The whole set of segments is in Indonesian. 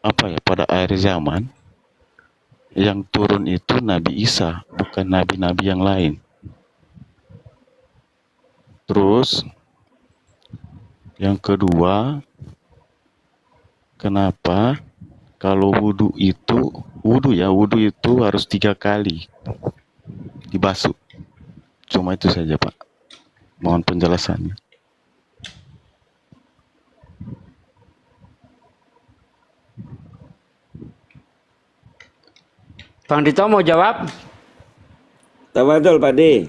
apa ya, pada akhir zaman yang turun itu Nabi Isa, bukan nabi-nabi yang lain. Terus yang kedua, kenapa kalau wudhu itu harus 3 kali dibasuh? Cuma itu saja, Pak. Mohon penjelasannya. Bang Dito mau jawab? Tafadhol Pak D.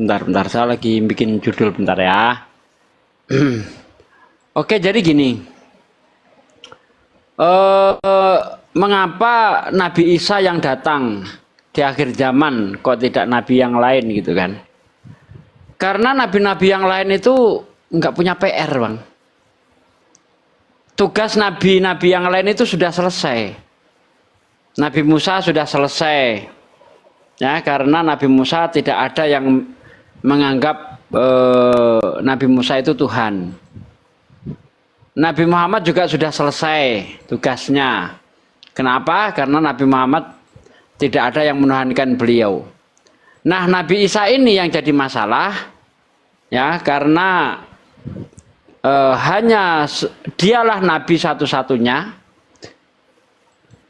Bentar, saya lagi bikin judul bentar ya. Oke, jadi gini. Mengapa Nabi Isa yang datang di akhir zaman kok tidak nabi yang lain gitu kan? Karena nabi-nabi yang lain itu nggak punya PR, Bang. Tugas nabi-nabi yang lain itu sudah selesai. Nabi Musa sudah selesai, ya, karena Nabi Musa tidak ada yang menganggap Nabi Musa itu Tuhan. Nabi Muhammad juga sudah selesai tugasnya. Kenapa? Karena Nabi Muhammad tidak ada yang menuhankan beliau. Nah, Nabi Isa ini yang jadi masalah, ya, karena hanya dialah Nabi satu-satunya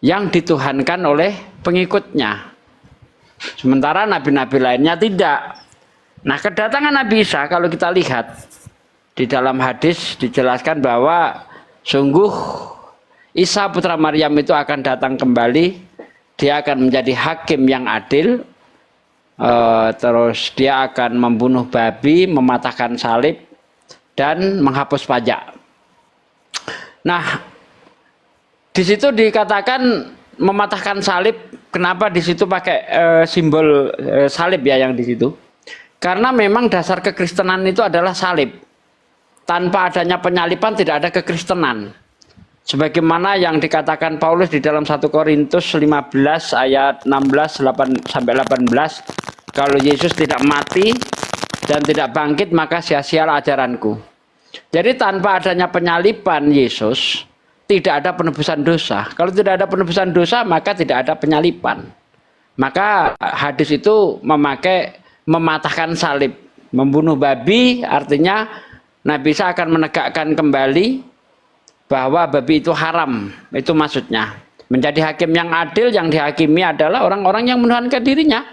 yang dituhankan oleh pengikutnya. Sementara nabi-nabi lainnya tidak. Nah, kedatangan Nabi Isa kalau kita lihat di dalam hadis dijelaskan bahwa sungguh Isa putra Maryam itu akan datang kembali. Dia akan menjadi hakim yang adil. Terus dia akan membunuh babi, mematahkan salib, dan menghapus pajak. Nah, di situ dikatakan mematahkan salib. Kenapa di situ pakai simbol salib ya yang di situ? Karena memang dasar kekristenan itu adalah salib. Tanpa adanya penyaliban tidak ada kekristenan. Sebagaimana yang dikatakan Paulus di dalam 1 Korintus 15 ayat 16 sampai 18, kalau Yesus tidak mati dan tidak bangkit maka sia-sialah ajaranku. Jadi tanpa adanya penyaliban Yesus tidak ada penebusan dosa. Kalau tidak ada penebusan dosa, maka tidak ada penyaliban. Maka hadis itu memakai mematahkan salib, membunuh babi, artinya Nabi Isa akan menegakkan kembali bahwa babi itu haram. Itu maksudnya. Menjadi hakim yang adil, yang dihakimi adalah orang-orang yang menuhankan dirinya.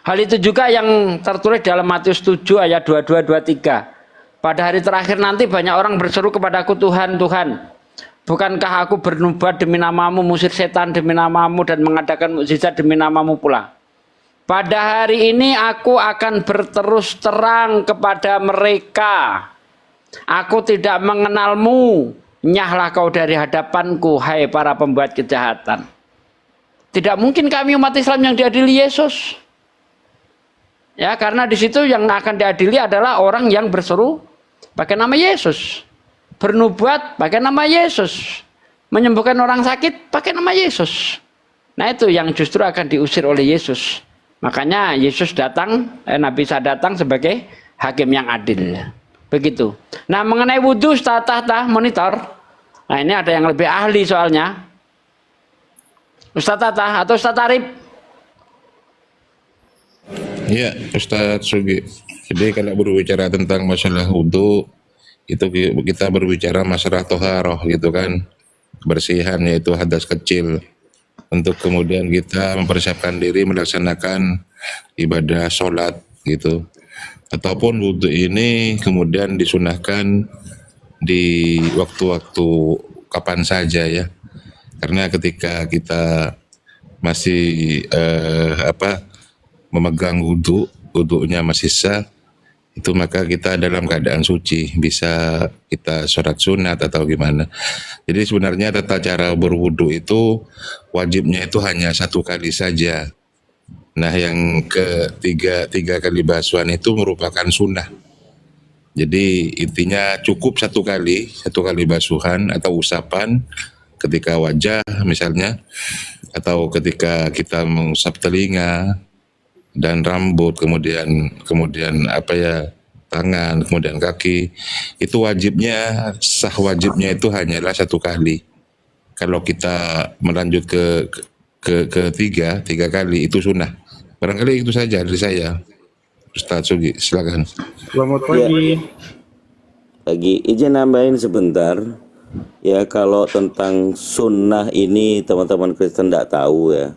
Hal itu juga yang tertulis dalam Matius 7 ayat 22-23. Pada hari terakhir nanti banyak orang berseru kepadaku, Tuhan, Tuhan, bukankah aku bernubuat demi namamu, mengusir setan demi namamu, dan mengadakan mukjizat demi namamu pula? Pada hari ini aku akan berterus terang kepada mereka. Aku tidak mengenalmu. Nyahlah kau dari hadapanku, hai para pembuat kejahatan. Tidak mungkin kami umat Islam yang diadili Yesus. Ya, karena di situ yang akan diadili adalah orang yang berseru pakai nama Yesus. Bernubuat pakai nama Yesus, menyembuhkan orang sakit pakai nama Yesus. Nah, itu yang justru akan diusir oleh Yesus. Makanya Yesus datang, Nabi Isa datang sebagai hakim yang adil. Begitu. Nah, mengenai wudhu, Ustaz Tata monitor. Nah, ini ada yang lebih ahli soalnya. Ustaz Tata atau Ustaz Arif? Iya, Ustaz Sugi. Jadi kalau berbicara tentang masalah wudhu, itu kita berbicara masalah toharoh gitu kan, kebersihan, yaitu hadas kecil, untuk kemudian kita mempersiapkan diri melaksanakan ibadah sholat gitu. Ataupun wudhu ini kemudian disunahkan di waktu-waktu kapan saja ya, karena ketika kita masih memegang wudhunya masih sah, itu maka kita dalam keadaan suci, bisa kita sholat sunat atau gimana. Jadi sebenarnya tata cara berwudu itu wajibnya itu hanya 1 kali saja. Nah, yang tiga kali basuhan itu merupakan sunnah. Jadi intinya cukup 1 kali basuhan atau usapan ketika wajah misalnya, atau ketika kita mengusap telinga dan rambut, kemudian tangan, kemudian kaki, itu wajibnya, sah wajibnya itu hanyalah 1 kali. Kalau kita melanjut ke tiga kali itu sunnah. Barangkali itu saja dari saya. Ustaz Sugi, silakan. Selamat Ya, pagi. lagi izin nambahin sebentar. Ya, kalau tentang sunnah ini teman-teman Kristen tidak tahu ya.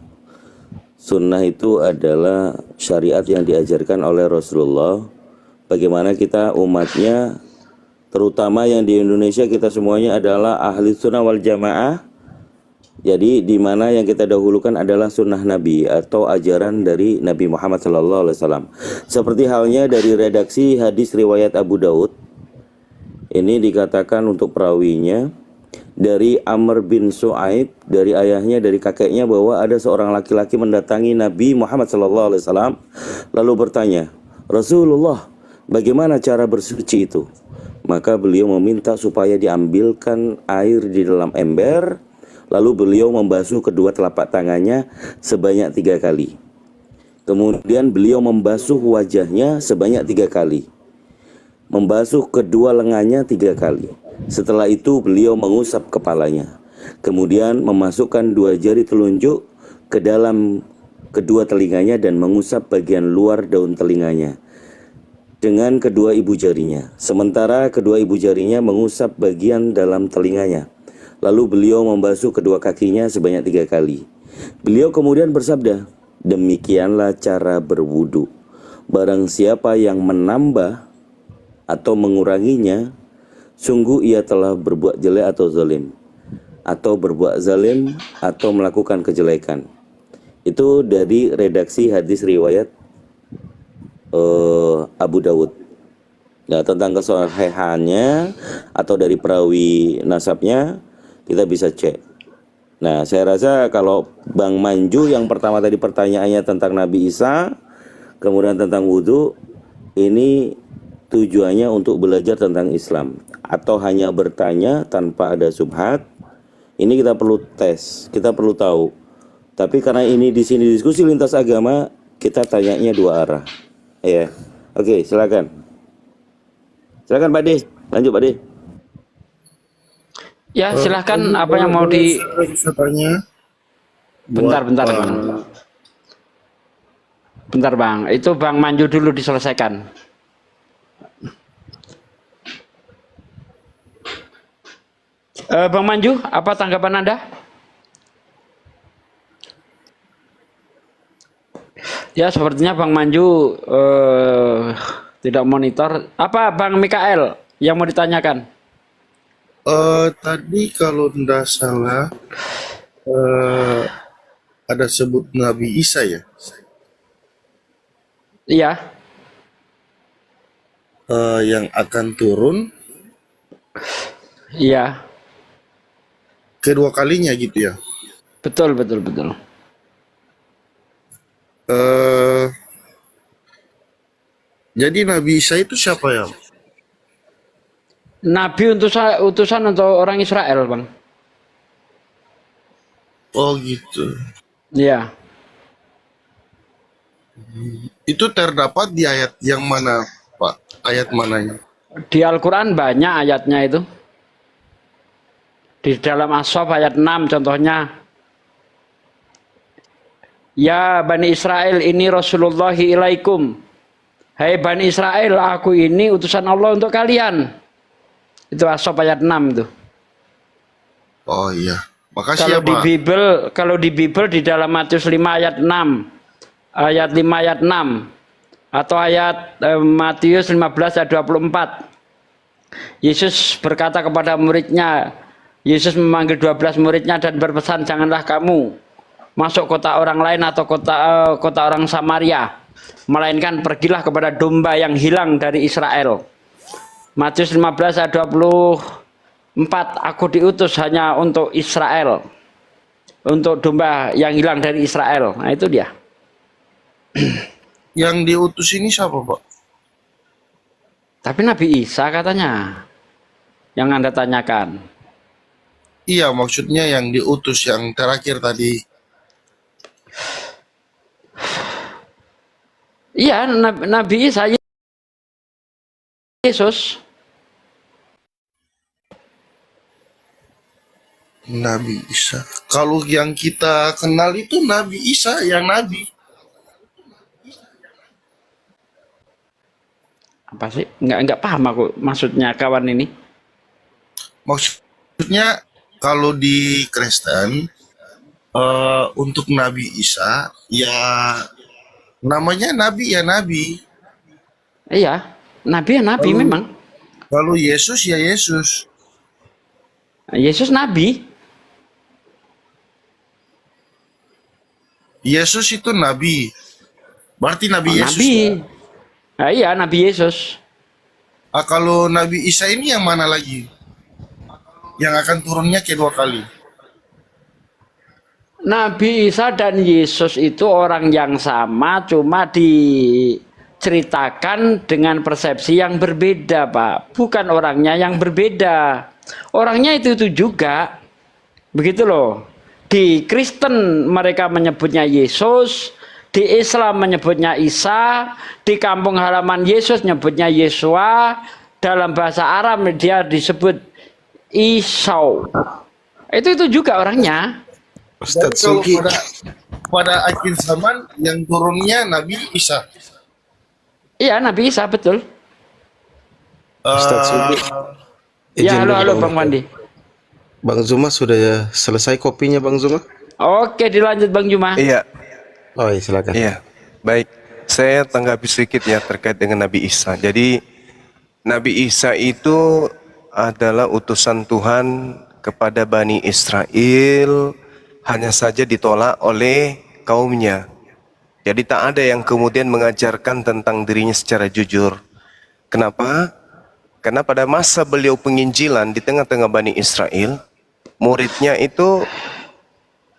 Sunnah itu adalah syariat yang diajarkan oleh Rasulullah. Bagaimana kita umatnya, terutama yang di Indonesia, kita semuanya adalah ahli sunnah wal jamaah. Jadi di mana yang kita dahulukan adalah sunnah Nabi atau ajaran dari Nabi Muhammad SAW. Seperti halnya dari redaksi hadis riwayat Abu Daud. Ini dikatakan untuk perawinya dari Amr bin Su'aib, dari ayahnya, dari kakeknya, bahwa ada seorang laki-laki mendatangi Nabi Muhammad SAW lalu bertanya, Rasulullah, bagaimana cara bersuci itu? Maka beliau meminta supaya diambilkan air di dalam ember, lalu beliau membasuh kedua telapak tangannya sebanyak 3 kali. Kemudian beliau membasuh wajahnya sebanyak 3 kali, membasuh kedua lengannya 3 kali. Setelah itu beliau mengusap kepalanya, kemudian memasukkan 2 jari telunjuk ke dalam kedua telinganya dan mengusap bagian luar daun telinganya dengan kedua ibu jarinya, sementara kedua ibu jarinya mengusap bagian dalam telinganya. Lalu beliau membasuh kedua kakinya sebanyak 3 kali. Beliau kemudian bersabda, demikianlah cara berwudu. Barang siapa yang menambah atau menguranginya, sungguh ia telah berbuat jelek atau zalim, atau berbuat zalim atau melakukan kejelekan. Itu dari redaksi hadis riwayat Abu Dawud. Nah, tentang kesahihannya atau dari perawi nasabnya kita bisa cek. Nah, saya rasa kalau Bang Manju yang pertama tadi pertanyaannya tentang Nabi Isa, kemudian tentang wudhu, ini tujuannya untuk belajar tentang Islam atau hanya bertanya tanpa ada subhat. Ini kita perlu tes, kita perlu tahu. Tapi karena ini di sini diskusi lintas agama, kita tanyanya 2 arah. Ya. Oke, silakan. Silakan Pak De. Lanjut Pak De. Ya, silahkan Tadi apa yang mau boleh saya bisa tanya? Bentar, Buat, bentar, Bang. Bentar, Bang. Itu Bang Manju dulu diselesaikan. Bang Manju, apa tanggapan Anda? Ya, sepertinya Bang Manju tidak monitor. Apa Bang Mikael yang mau ditanyakan? Tadi kalau tidak salah ada sebut Nabi Isa ya, Iya, yang akan turun iya. kedua kalinya gitu ya. Betul, betul, betul. Jadi Nabi Isa itu siapa ya? Nabi utusan untuk orang Israel, Bang. Oh gitu. Iya. Itu terdapat di ayat yang mana, Pak? Ayat mananya? Di Al-Quran banyak ayatnya itu. Di dalam As-Saff ayat 6 contohnya. Ya Bani Israel, ini Rasulullahi ilaikum. Hai Bani Israel, aku ini utusan Allah untuk kalian. Itu As-Saff ayat 6 tuh. Oh iya. Makasih ya, Pak. Kalau di Bible di dalam Matius 5 ayat 6. Ayat 5 ayat 6 atau ayat Matius 15 ayat 24. Yesus berkata kepada muridnya, Yesus memanggil 12 muridnya dan berpesan, janganlah kamu masuk kota orang lain atau kota orang Samaria, melainkan pergilah kepada domba yang hilang dari Israel. Matius 15 ayat 24, aku diutus hanya untuk Israel, untuk domba yang hilang dari Israel. Nah itu dia. Yang diutus ini siapa, Pak? Tapi Nabi Isa katanya yang Anda tanyakan. Iya, maksudnya yang diutus yang terakhir tadi. Iya, Nabi Isa, Yesus. Nabi Isa. Kalau yang kita kenal itu Nabi Isa yang nabi. Apa sih? Nggak paham aku maksudnya kawan ini. Maksudnya kalau di Kristen untuk Nabi Isa ya namanya nabi ya nabi. Iya, nabi ya nabi Kalau memang. kalau Yesus ya Yesus. Yesus nabi. Yesus itu nabi. Berarti Nabi Oh, Yesus nabi. ya. Nah, iya, Nabi Yesus. Kalau Nabi Isa ini yang mana lagi? Yang akan turunnya kedua kali. Nabi Isa dan Yesus itu orang yang sama, cuma diceritakan dengan persepsi yang berbeda, Pak. Bukan orangnya yang berbeda. Orangnya itu juga. Begitu loh. Di Kristen mereka menyebutnya Yesus, di Islam menyebutnya Isa, di kampung halaman Yesus menyebutnya Yesua, dalam bahasa Arab dia disebut Isau. Itu juga orangnya. Jadi Ustadz kalau Sugi, pada akhir zaman yang turunnya Nabi Isa. Iya, Nabi Isa, betul. Ustadz Sugi, Ya, izin halo dulu Bang Wandi. Bang Zuma sudah selesai kopinya Bang Zuma? Oke, dilanjut Bang Juma. Iya, Oh iya silakan. iya. Baik, saya tanggapi sedikit ya terkait dengan Nabi Isa. Jadi Nabi Isa itu adalah utusan Tuhan kepada Bani Israel, hanya saja ditolak oleh kaumnya. Jadi tak ada yang kemudian mengajarkan tentang dirinya secara jujur. Kenapa? Karena pada masa beliau penginjilan di tengah-tengah Bani Israel, muridnya itu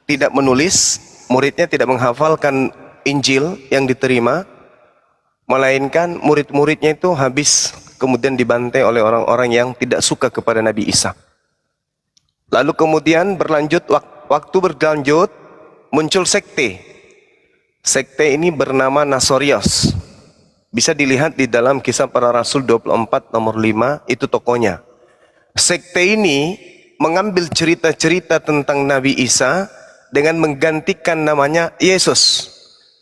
tidak menulis, muridnya tidak menghafalkan Injil yang diterima, melainkan murid-muridnya itu habis kemudian dibantai oleh orang-orang yang tidak suka kepada Nabi Isa. Lalu kemudian berlanjut, waktu berlanjut, muncul sekte. Sekte ini bernama Nasorios. Bisa dilihat di dalam Kisah Para Rasul 24 nomor 5, itu tokonya. Sekte ini mengambil cerita-cerita tentang Nabi Isa dengan menggantikan namanya Yesus.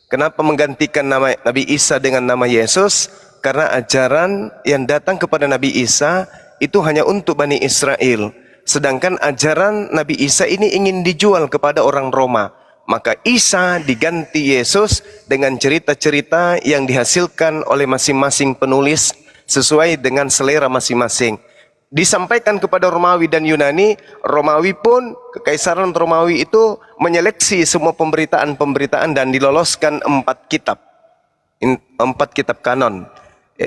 Kenapa menggantikan nama Nabi Isa dengan nama Yesus? Karena ajaran yang datang kepada Nabi Isa itu hanya untuk Bani Israel. Sedangkan ajaran Nabi Isa ini ingin dijual kepada orang Roma. Maka Isa diganti Yesus dengan cerita-cerita yang dihasilkan oleh masing-masing penulis sesuai dengan selera masing-masing. Disampaikan kepada Romawi dan Yunani, Romawi pun, Kekaisaran Romawi itu menyeleksi semua pemberitaan-pemberitaan dan diloloskan 4 kitab. 4 kitab kanon.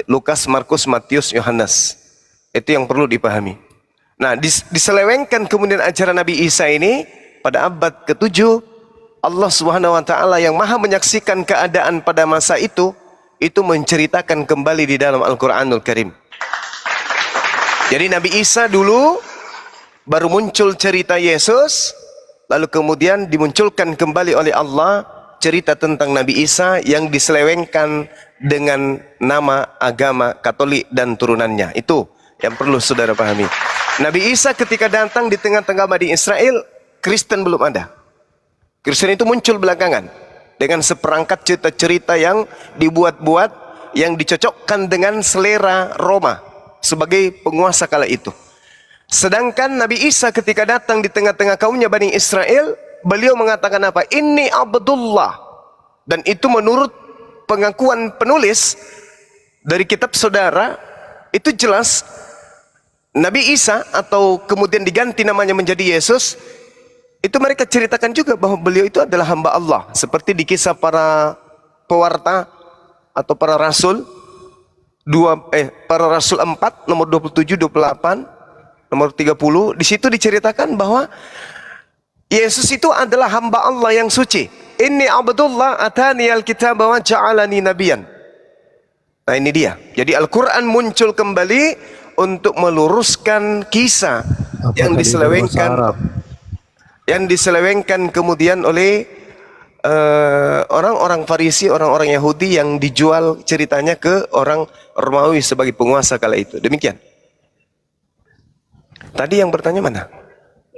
Lukas, Markus, Matius, Yohanes. Itu yang perlu dipahami. Nah, diselewengkan kemudian ajaran Nabi Isa ini pada abad ke-7, Allah Subhanahu wa taala yang Maha menyaksikan keadaan pada masa itu menceritakan kembali di dalam Al-Qur'anul Karim. Jadi Nabi Isa dulu baru muncul cerita Yesus, lalu kemudian dimunculkan kembali oleh Allah cerita tentang Nabi Isa yang diselewengkan dengan nama agama Katolik dan turunannya. Itu yang perlu saudara pahami. Nabi Isa ketika datang di tengah-tengah Bani Israel, Kristen belum ada. Kristen itu muncul belakangan dengan seperangkat cerita-cerita yang dibuat-buat, yang dicocokkan dengan selera Roma sebagai penguasa kala itu. Sedangkan Nabi Isa ketika datang di tengah-tengah kaumnya Bani Israel, beliau mengatakan apa? Inni Abdullah. Dan itu menurut pengakuan penulis dari kitab saudara, itu jelas Nabi Isa atau kemudian diganti namanya menjadi Yesus, itu mereka ceritakan juga bahwa beliau itu adalah hamba Allah. Seperti di Kisah Para Pewarta atau para Rasul Para Rasul 4 nomor 27, 28, nomor 30. Di situ diceritakan bahwa Yesus itu adalah hamba Allah yang suci. Inni Abdullah atani al-kitab wa ja'alani nabiyan. Nah ini dia. Jadi Al-Quran muncul kembali untuk meluruskan kisah yang diselewengkan kemudian oleh orang-orang Farisi, orang-orang Yahudi yang dijual ceritanya ke orang Romawi sebagai penguasa kala itu. Demikian. Tadi yang bertanya mana?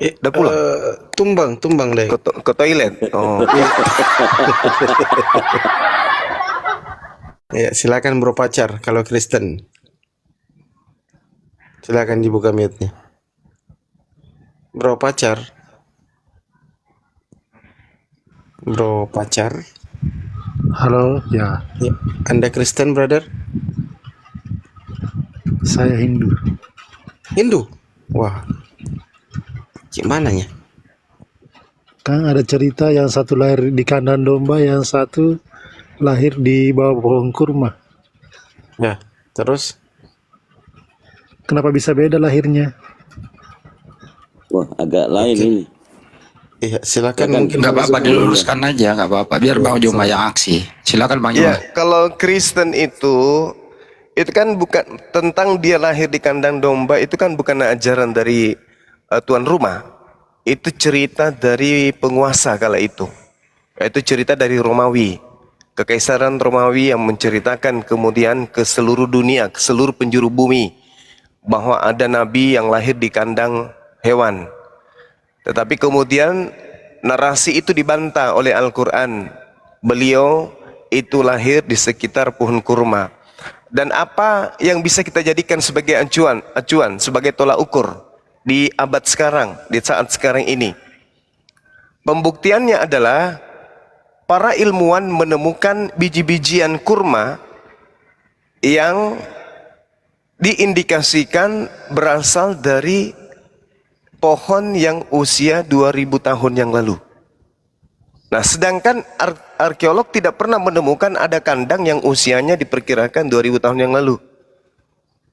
Udah pulang? Tumbang deh. Ke toilet. Oh. Ya, silakan bro pacar kalau Kristen. Silakan dibuka mute-nya. Bro pacar. Bro pacar. Halo, ya, Ya. Anda Kristen, brother? saya Hindu. Hindu? Wah. Gimana ya? Kan ada cerita yang satu lahir di kandang domba, yang satu lahir di bawah pohon kurma. Ya, terus? Kenapa bisa beda lahirnya? Wah, agak lain ini. Iya, silakan Silakan. mungkin. Nggak apa-apa, diluruskan aja, nggak apa-apa. Biar Bang Juma yang aksi. Silakan Bang Juma. Ya, kalau Kristen itu kan bukan tentang dia lahir di kandang domba, itu kan bukan ajaran dari tuan rumah. Itu cerita dari penguasa kala itu. Itu cerita dari Romawi. Kekaisaran Romawi yang menceritakan kemudian ke seluruh dunia, ke seluruh penjuru bumi, bahwa ada nabi yang lahir di kandang hewan. Tetapi kemudian narasi itu dibantah oleh Al-Quran. Beliau itu lahir di sekitar pohon kurma. Dan apa yang bisa kita jadikan sebagai acuan, sebagai tolak ukur di abad sekarang, di saat sekarang ini? Pembuktiannya adalah para ilmuwan menemukan biji-bijian kurma yang diindikasikan berasal dari pohon yang usia 2000 tahun yang lalu. Nah, sedangkan arkeolog tidak pernah menemukan ada kandang yang usianya diperkirakan 2000 tahun yang lalu.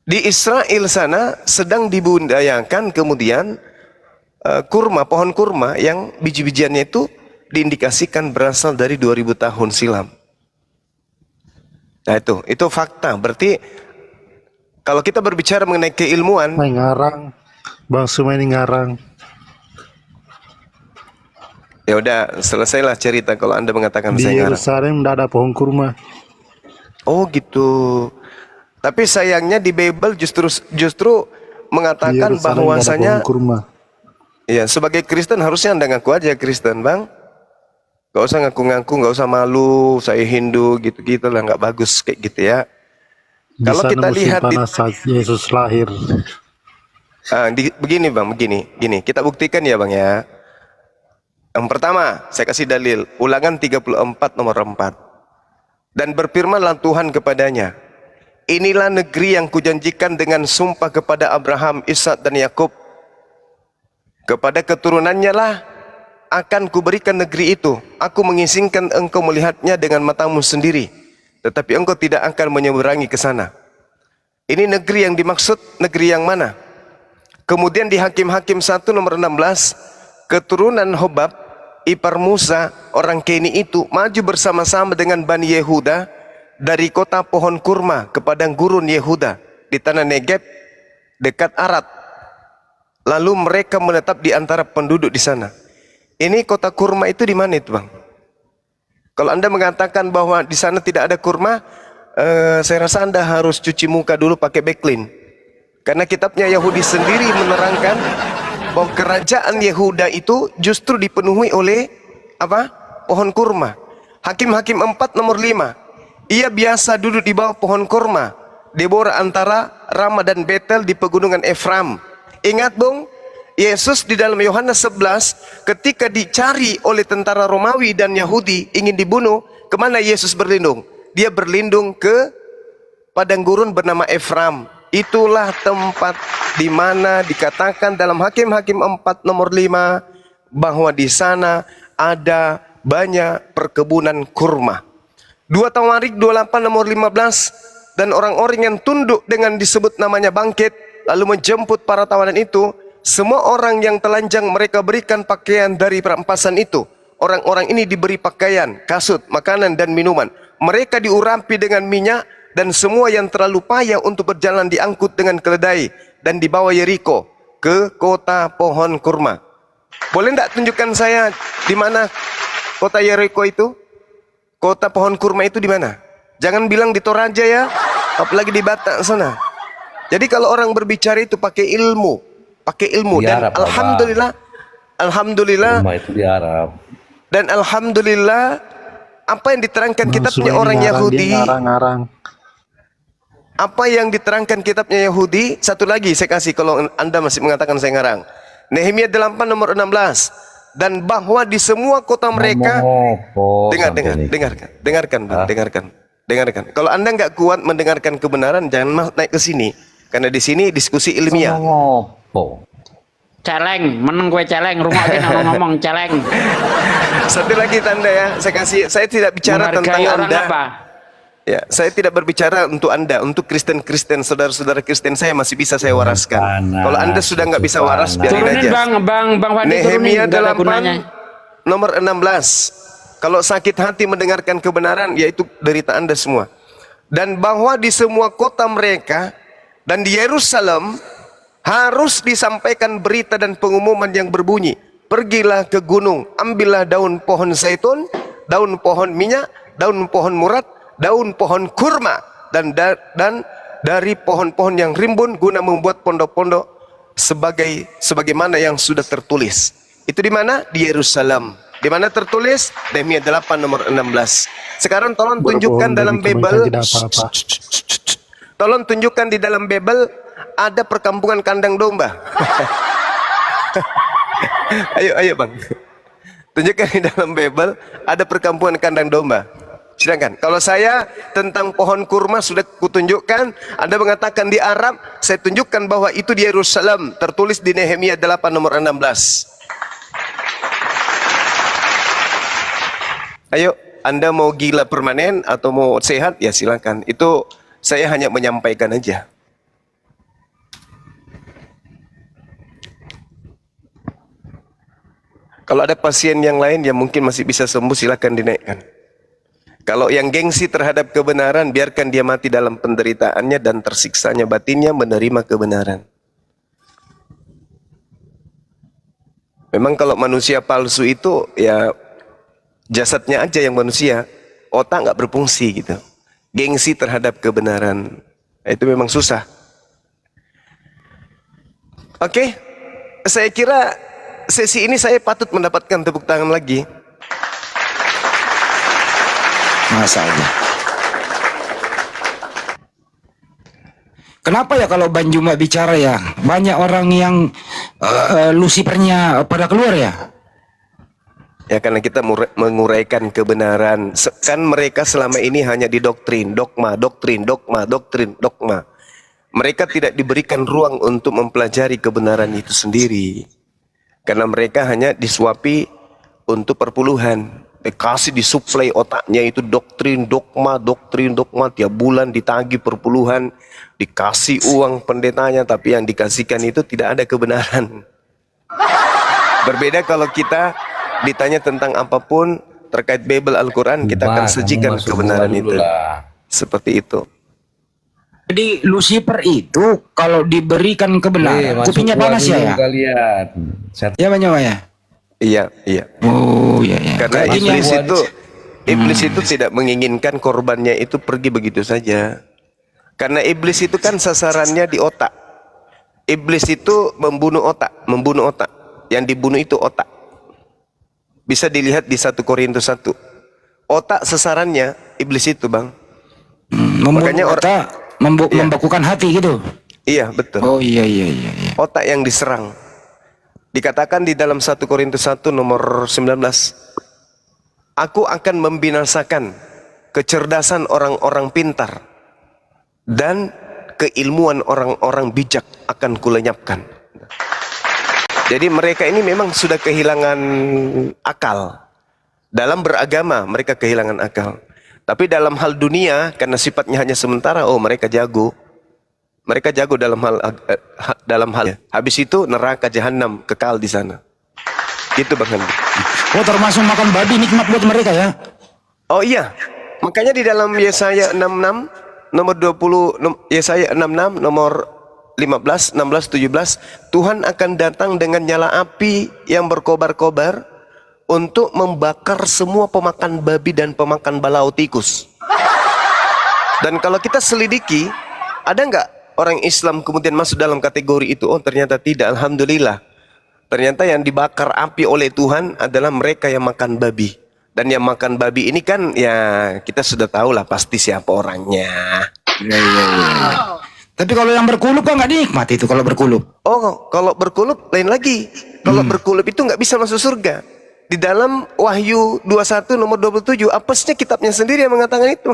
Di Israel sana sedang dibudidayakan kemudian pohon kurma yang biji-bijiannya itu diindikasikan berasal dari 2000 tahun silam. Nah, itu fakta. Berarti kalau kita berbicara mengenai keilmuan, Main ngarang, Bang Suma ini ngarang. ya udah selesailah cerita kalau Anda mengatakan Di saya ngarang. Yerusalem tidak ada pohon kurma. Oh gitu. Tapi sayangnya di Bible justru Di mengatakan Yerusalem nggak ada bahwasanya pohon kurma. ya sebagai Kristen harusnya Anda ngaku aja Kristen, Bang. Gak usah ngaku-ngaku, gak usah malu, saya Hindu gitu-gitu lah, nggak bagus kayak gitu ya. Di Kalau sana kita musim lihat panas saat Yesus lahir. begini Bang, gini, kita buktikan ya Bang ya. Yang pertama, saya kasih dalil, Ulangan 34 nomor 4. Dan berfirmanlah Tuhan kepadanya, inilah negeri yang kujanjikan dengan sumpah kepada Abraham, Ishak dan Yakub. Kepada keturunannya lah akan kuberikan negeri itu. Aku mengizinkan engkau melihatnya dengan matamu sendiri, tetapi engkau tidak akan menyeberangi ke sana. Ini negeri yang dimaksud, negeri yang mana? Kemudian di Hakim-Hakim 1 nomor 16, keturunan Hobab, ipar Musa, orang Keni itu maju bersama-sama dengan Bani Yehuda dari kota pohon kurma ke padang gurun Yehuda di tanah Negeb dekat Arad. Lalu mereka menetap di antara penduduk di sana. Ini kota kurma itu di mana itu, Bang? Kalau Anda mengatakan bahwa di sana tidak ada kurma, saya rasa Anda harus cuci muka dulu pakai backlin. Karena kitabnya Yahudi sendiri menerangkan bahwa kerajaan Yehuda itu justru dipenuhi oleh apa? Pohon kurma. Hakim-Hakim 4 nomor 5. Ia biasa duduk di bawah pohon kurma, Deborah antara Rama dan Betel di pegunungan Efraim. Ingat, Bung, Yesus di dalam Yohanes 11 ketika dicari oleh tentara Romawi dan Yahudi ingin dibunuh, kemana Yesus berlindung? Dia berlindung ke padang gurun bernama Efraim. Itulah tempat di mana dikatakan dalam Hakim-Hakim 4 nomor 5 bahwa di sana ada banyak perkebunan kurma. 2 Tawarik 28 nomor 15, dan orang-orang yang tunduk dengan disebut namanya bangkit lalu menjemput para tawanan itu. Semua orang yang telanjang mereka berikan pakaian dari perampasan itu. Orang-orang ini diberi pakaian, kasut, makanan dan minuman. Mereka diurapi dengan minyak, dan semua yang terlalu payah untuk berjalan diangkut dengan keledai dan dibawa Yeriko ke kota pohon kurma. Boleh tidak tunjukkan saya di mana kota Yeriko itu? Kota pohon kurma itu di mana? Jangan bilang di Toraja ya, apalagi di Batak sana. Jadi kalau orang berbicara itu pakai ilmu, dan alhamdulillah alhamdulillah Rumah itu di Arab. dan alhamdulillah apa yang diterangkan kitabnya Maksudnya orang dia Yahudi, ngarang-ngarang. apa yang diterangkan kitabnya Yahudi, satu lagi saya kasih kalau Anda masih mengatakan saya ngarang. Nehemia 8 nomor 16, dan bahwa di semua kota mereka, dengarkan Bang, dengarkan. Kalau Anda nggak kuat mendengarkan kebenaran, jangan naik ke sini, karena di sini diskusi ilmiah. Celeng, meneng gue celeng, rumah kita ngomong celeng. Satu lagi tanda ya, saya tidak bicara tentang Orang Anda. apa? Ya, saya tidak berbicara untuk Anda, untuk Kristen-Kristen, saudara-saudara Kristen saya masih bisa saya waraskan. Kalau Anda sudah nggak bisa waras, biarin Turunin aja. Bang Fadi, Nehemia turunin, nggak ada gunanya. 8 nomor 16. Kalau sakit hati mendengarkan kebenaran, yaitu derita Anda semua. Dan bahwa di semua kota mereka dan di Yerusalem harus disampaikan berita dan pengumuman yang berbunyi, pergilah ke gunung, ambillah daun pohon zaitun, daun pohon minyak, daun pohon murad, daun pohon kurma, dan dari pohon-pohon yang rimbun guna membuat pondok-pondok sebagaimana yang sudah tertulis. Itu di mana? Di Yerusalem. Di mana tertulis? Nehemia 8 nomor 16. Sekarang tolong tunjukkan dalam Bible. Tolong tunjukkan di dalam Bible ada perkampungan kandang domba. ayo Bang. Tunjukkan di dalam Bible ada perkampungan kandang domba. Silakan. Kalau saya tentang pohon kurma sudah kutunjukkan, Anda mengatakan di Arab, saya tunjukkan bahwa itu di Yerusalem, tertulis di Nehemia 8 nomor 16. Ayo, Anda mau gila permanen atau mau sehat? Ya silakan. Itu saya hanya menyampaikan aja. Kalau ada pasien yang lain yang mungkin masih bisa sembuh, silakan dinaikkan. Kalau yang gengsi terhadap kebenaran, biarkan dia mati dalam penderitaannya dan tersiksanya batinnya menerima kebenaran. Memang kalau manusia palsu itu ya jasadnya aja yang manusia, otak nggak berfungsi gitu. Gengsi terhadap kebenaran, itu memang susah. Oke, saya kira sesi ini saya patut mendapatkan tepuk tangan lagi. Masa aja. Kenapa ya kalau Ban Juma bicara ya banyak orang yang Lucifernya pada keluar ya? Ya karena kita menguraikan kebenaran. Kan mereka selama ini hanya didoktrin, dogma. Mereka tidak diberikan ruang untuk mempelajari kebenaran itu sendiri. Karena mereka hanya disuapi untuk perpuluhan. Dikasih disuplai otaknya itu doktrin, dogma. Tiap bulan ditagih perpuluhan. Dikasih uang pendetanya, tapi yang dikasihkan itu tidak ada kebenaran. Berbeda kalau kita ditanya tentang apapun terkait Bible Al-Quran, kita akan sajikan kebenaran itu. Seperti itu. Jadi Lucifer itu kalau diberikan kebenaran, kupingnya panas ya? Kalian. Ya banyak ya? Iya. Oh iya. Karena iblis itu tidak menginginkan korbannya itu pergi begitu saja. Karena iblis itu kan sasarannya di otak. Iblis itu membunuh otak. Yang dibunuh itu otak. Bisa dilihat di 1 Korintus 1. Otak sasarannya iblis itu, Bang. Makanya otak membakukan hati gitu. Iya, betul. Oh iya. Otak yang diserang. Dikatakan di dalam 1 Korintus 1 nomor 19. Aku akan membinasakan kecerdasan orang-orang pintar dan keilmuan orang-orang bijak akan kulenyapkan. Jadi mereka ini memang sudah kehilangan akal. Dalam beragama mereka kehilangan akal. Tapi dalam hal dunia, karena sifatnya hanya sementara, mereka jago. Mereka jago dalam hal. Habis itu neraka jahanam kekal di sana. Gitu Bang Handi. Oh termasuk makan babi nikmat buat mereka ya? Oh iya. Makanya di dalam Yesaya 66 nomor 20, Yesaya 66 nomor 15, 16, 17, Tuhan akan datang dengan nyala api yang berkobar-kobar untuk membakar semua pemakan babi dan pemakan balau tikus. Dan kalau kita selidiki, ada nggak orang Islam kemudian masuk dalam kategori itu? Oh ternyata tidak, alhamdulillah. Ternyata yang dibakar api oleh Tuhan adalah mereka yang makan babi. Dan yang makan babi ini kan ya kita sudah tahu lah pasti siapa orangnya. Tapi kalau yang berkulup kok nggak nikmat itu kalau berkulup. Oh, kalau berkulup lain lagi. Kalau berkulup itu nggak bisa masuk surga. Di dalam Wahyu 21 nomor 27, apesnya kitabnya sendiri yang mengatakan itu.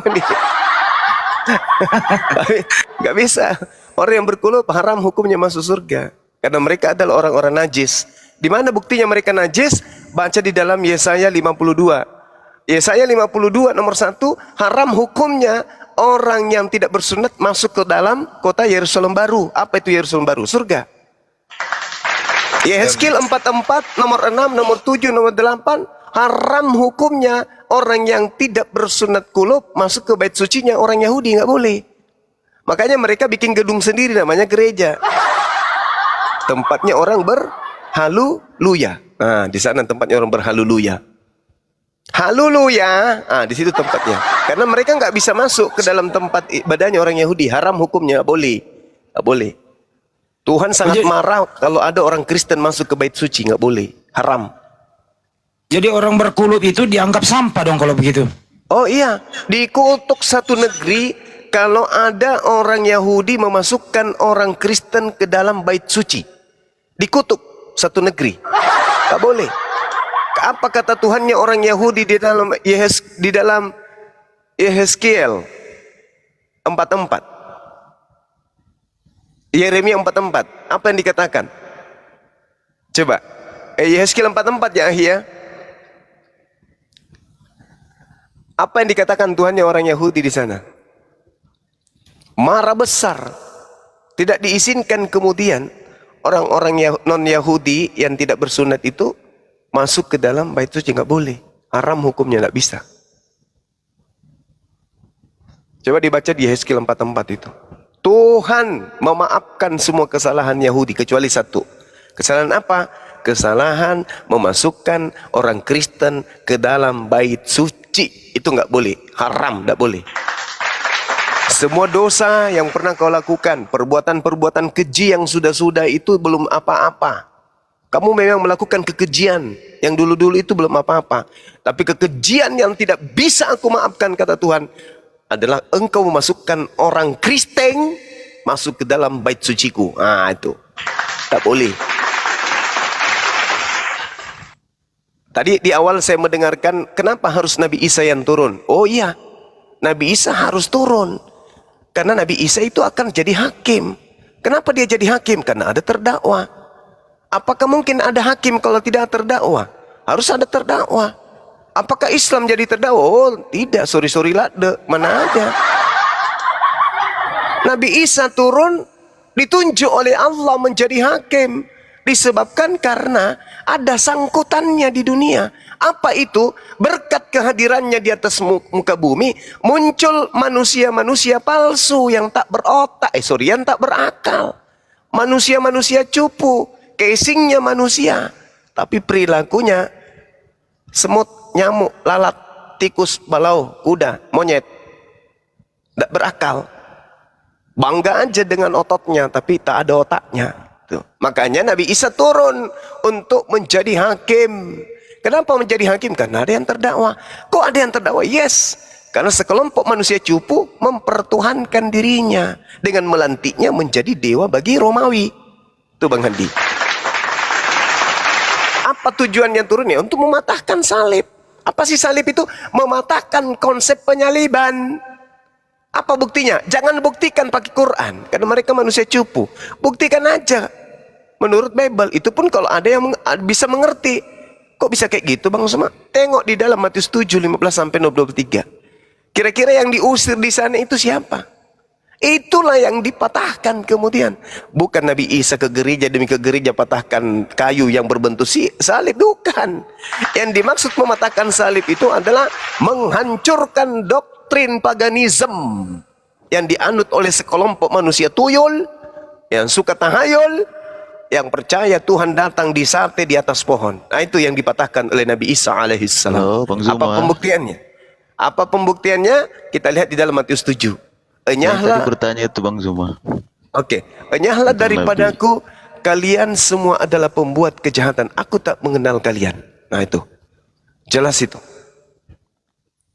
Nggak bisa. Orang yang berkulup haram hukumnya masuk surga. Karena mereka adalah orang-orang najis. Di mana buktinya mereka najis? Baca di dalam Yesaya 52. Yesaya 52 nomor 1, haram hukumnya orang yang tidak bersunat masuk ke dalam kota Yerusalem baru. Apa itu Yerusalem baru? Surga. Yehezkiel 44 nomor 6, nomor 7, nomor 8, haram hukumnya orang yang tidak bersunat kulub masuk ke bait sucinya orang Yahudi, nggak boleh. Makanya mereka bikin gedung sendiri namanya gereja. Tempatnya orang berhaluluya. Nah, di sana tempatnya orang berhaluluya. Haleluya. Ah, di situ tempatnya. Karena mereka nggak bisa masuk ke dalam tempat ibadahnya orang Yahudi. Haram hukumnya, nggak boleh. Nggak boleh. Tuhan sangat marah kalau ada orang Kristen masuk ke bait suci, nggak boleh. Haram. Jadi orang berkulup itu dianggap sampah dong kalau begitu. Oh iya, dikutuk satu negeri kalau ada orang Yahudi memasukkan orang Kristen ke dalam bait suci. Dikutuk satu negeri. Nggak boleh. Apa kata Tuhannya orang Yahudi di dalam Yehezkiel 44? Yeremia 44. Apa yang dikatakan? Coba. Yehezkiel 44 ya Ahia. Apa yang dikatakan Tuhannya orang Yahudi di sana? Marah besar. Tidak diizinkan kemudian orang-orang non-Yahudi yang tidak bersunat itu masuk ke dalam bait suci, nggak boleh. Haram hukumnya, nggak bisa. Coba dibaca di Yehezkiel 44 itu. Tuhan memaafkan semua kesalahan Yahudi kecuali satu. Kesalahan apa? Kesalahan memasukkan orang Kristen ke dalam bait suci. Itu nggak boleh. Haram, nggak boleh. Semua dosa yang pernah kau lakukan, perbuatan-perbuatan keji yang sudah-sudah itu belum apa-apa. Kamu memang melakukan kekejian yang dulu-dulu itu belum apa-apa. Tapi kekejian yang tidak bisa aku maafkan, kata Tuhan, adalah engkau memasukkan orang Kristen masuk ke dalam bait suciku. Ah, itu tak boleh. Tadi di awal saya mendengarkan kenapa harus Nabi Isa yang turun. Oh iya, Nabi Isa harus turun karena Nabi Isa itu akan jadi hakim. Kenapa dia jadi hakim? Karena ada terdakwa. Apakah mungkin ada hakim kalau tidak terdakwa? Harus ada terdakwa. Apakah Islam jadi terdakwa? Oh tidak, sorry lade, mana ada. Nabi Isa turun ditunjuk oleh Allah menjadi hakim. Disebabkan karena ada sangkutannya di dunia. Apa itu? Berkat kehadirannya di atas muka bumi, muncul manusia-manusia palsu yang tak berotak, yang tak berakal. Manusia-manusia cupu, casingnya manusia, tapi perilakunya semut, nyamuk, lalat, tikus, balau, kuda, monyet. Tidak berakal. Bangga aja dengan ototnya, tapi tak ada otaknya. Tuh. Makanya Nabi Isa turun untuk menjadi hakim. Kenapa menjadi hakim? Karena ada yang terdakwa. Kok ada yang terdakwa? Yes. Karena sekelompok manusia cupu mempertuhankan dirinya dengan melantiknya menjadi dewa bagi Romawi. Itu Bang Handi. Apa tujuannya turunnya? Untuk mematahkan salib. Apa sih salib itu? Mematahkan konsep penyaliban. Apa buktinya? Jangan buktikan pakai Quran. Karena mereka manusia cupu. Buktikan aja. Menurut Bible. Itu pun kalau ada yang bisa mengerti. Kok bisa kayak gitu Bang Usma? Tengok di dalam Matius 7, 15-23. Kira-kira yang diusir di sana itu siapa? Itulah yang dipatahkan kemudian. Bukan Nabi Isa ke gereja demi ke gereja patahkan kayu yang berbentuk salib. Bukan. Yang dimaksud mematahkan salib itu adalah menghancurkan doktrin paganisme yang dianut oleh sekelompok manusia tuyul yang suka tahayul, yang percaya Tuhan datang di sate di atas pohon. Nah itu yang dipatahkan oleh Nabi Isa alaihissalam. Apa pembuktiannya? Apa pembuktiannya? Kita lihat di dalam Matius 7. Enyahlah. Tadi bertanya itu Bang Zuma. Oke. Enyahlah daripadaku kalian semua adalah pembuat kejahatan. Aku tak mengenal kalian. Nah itu, jelas itu.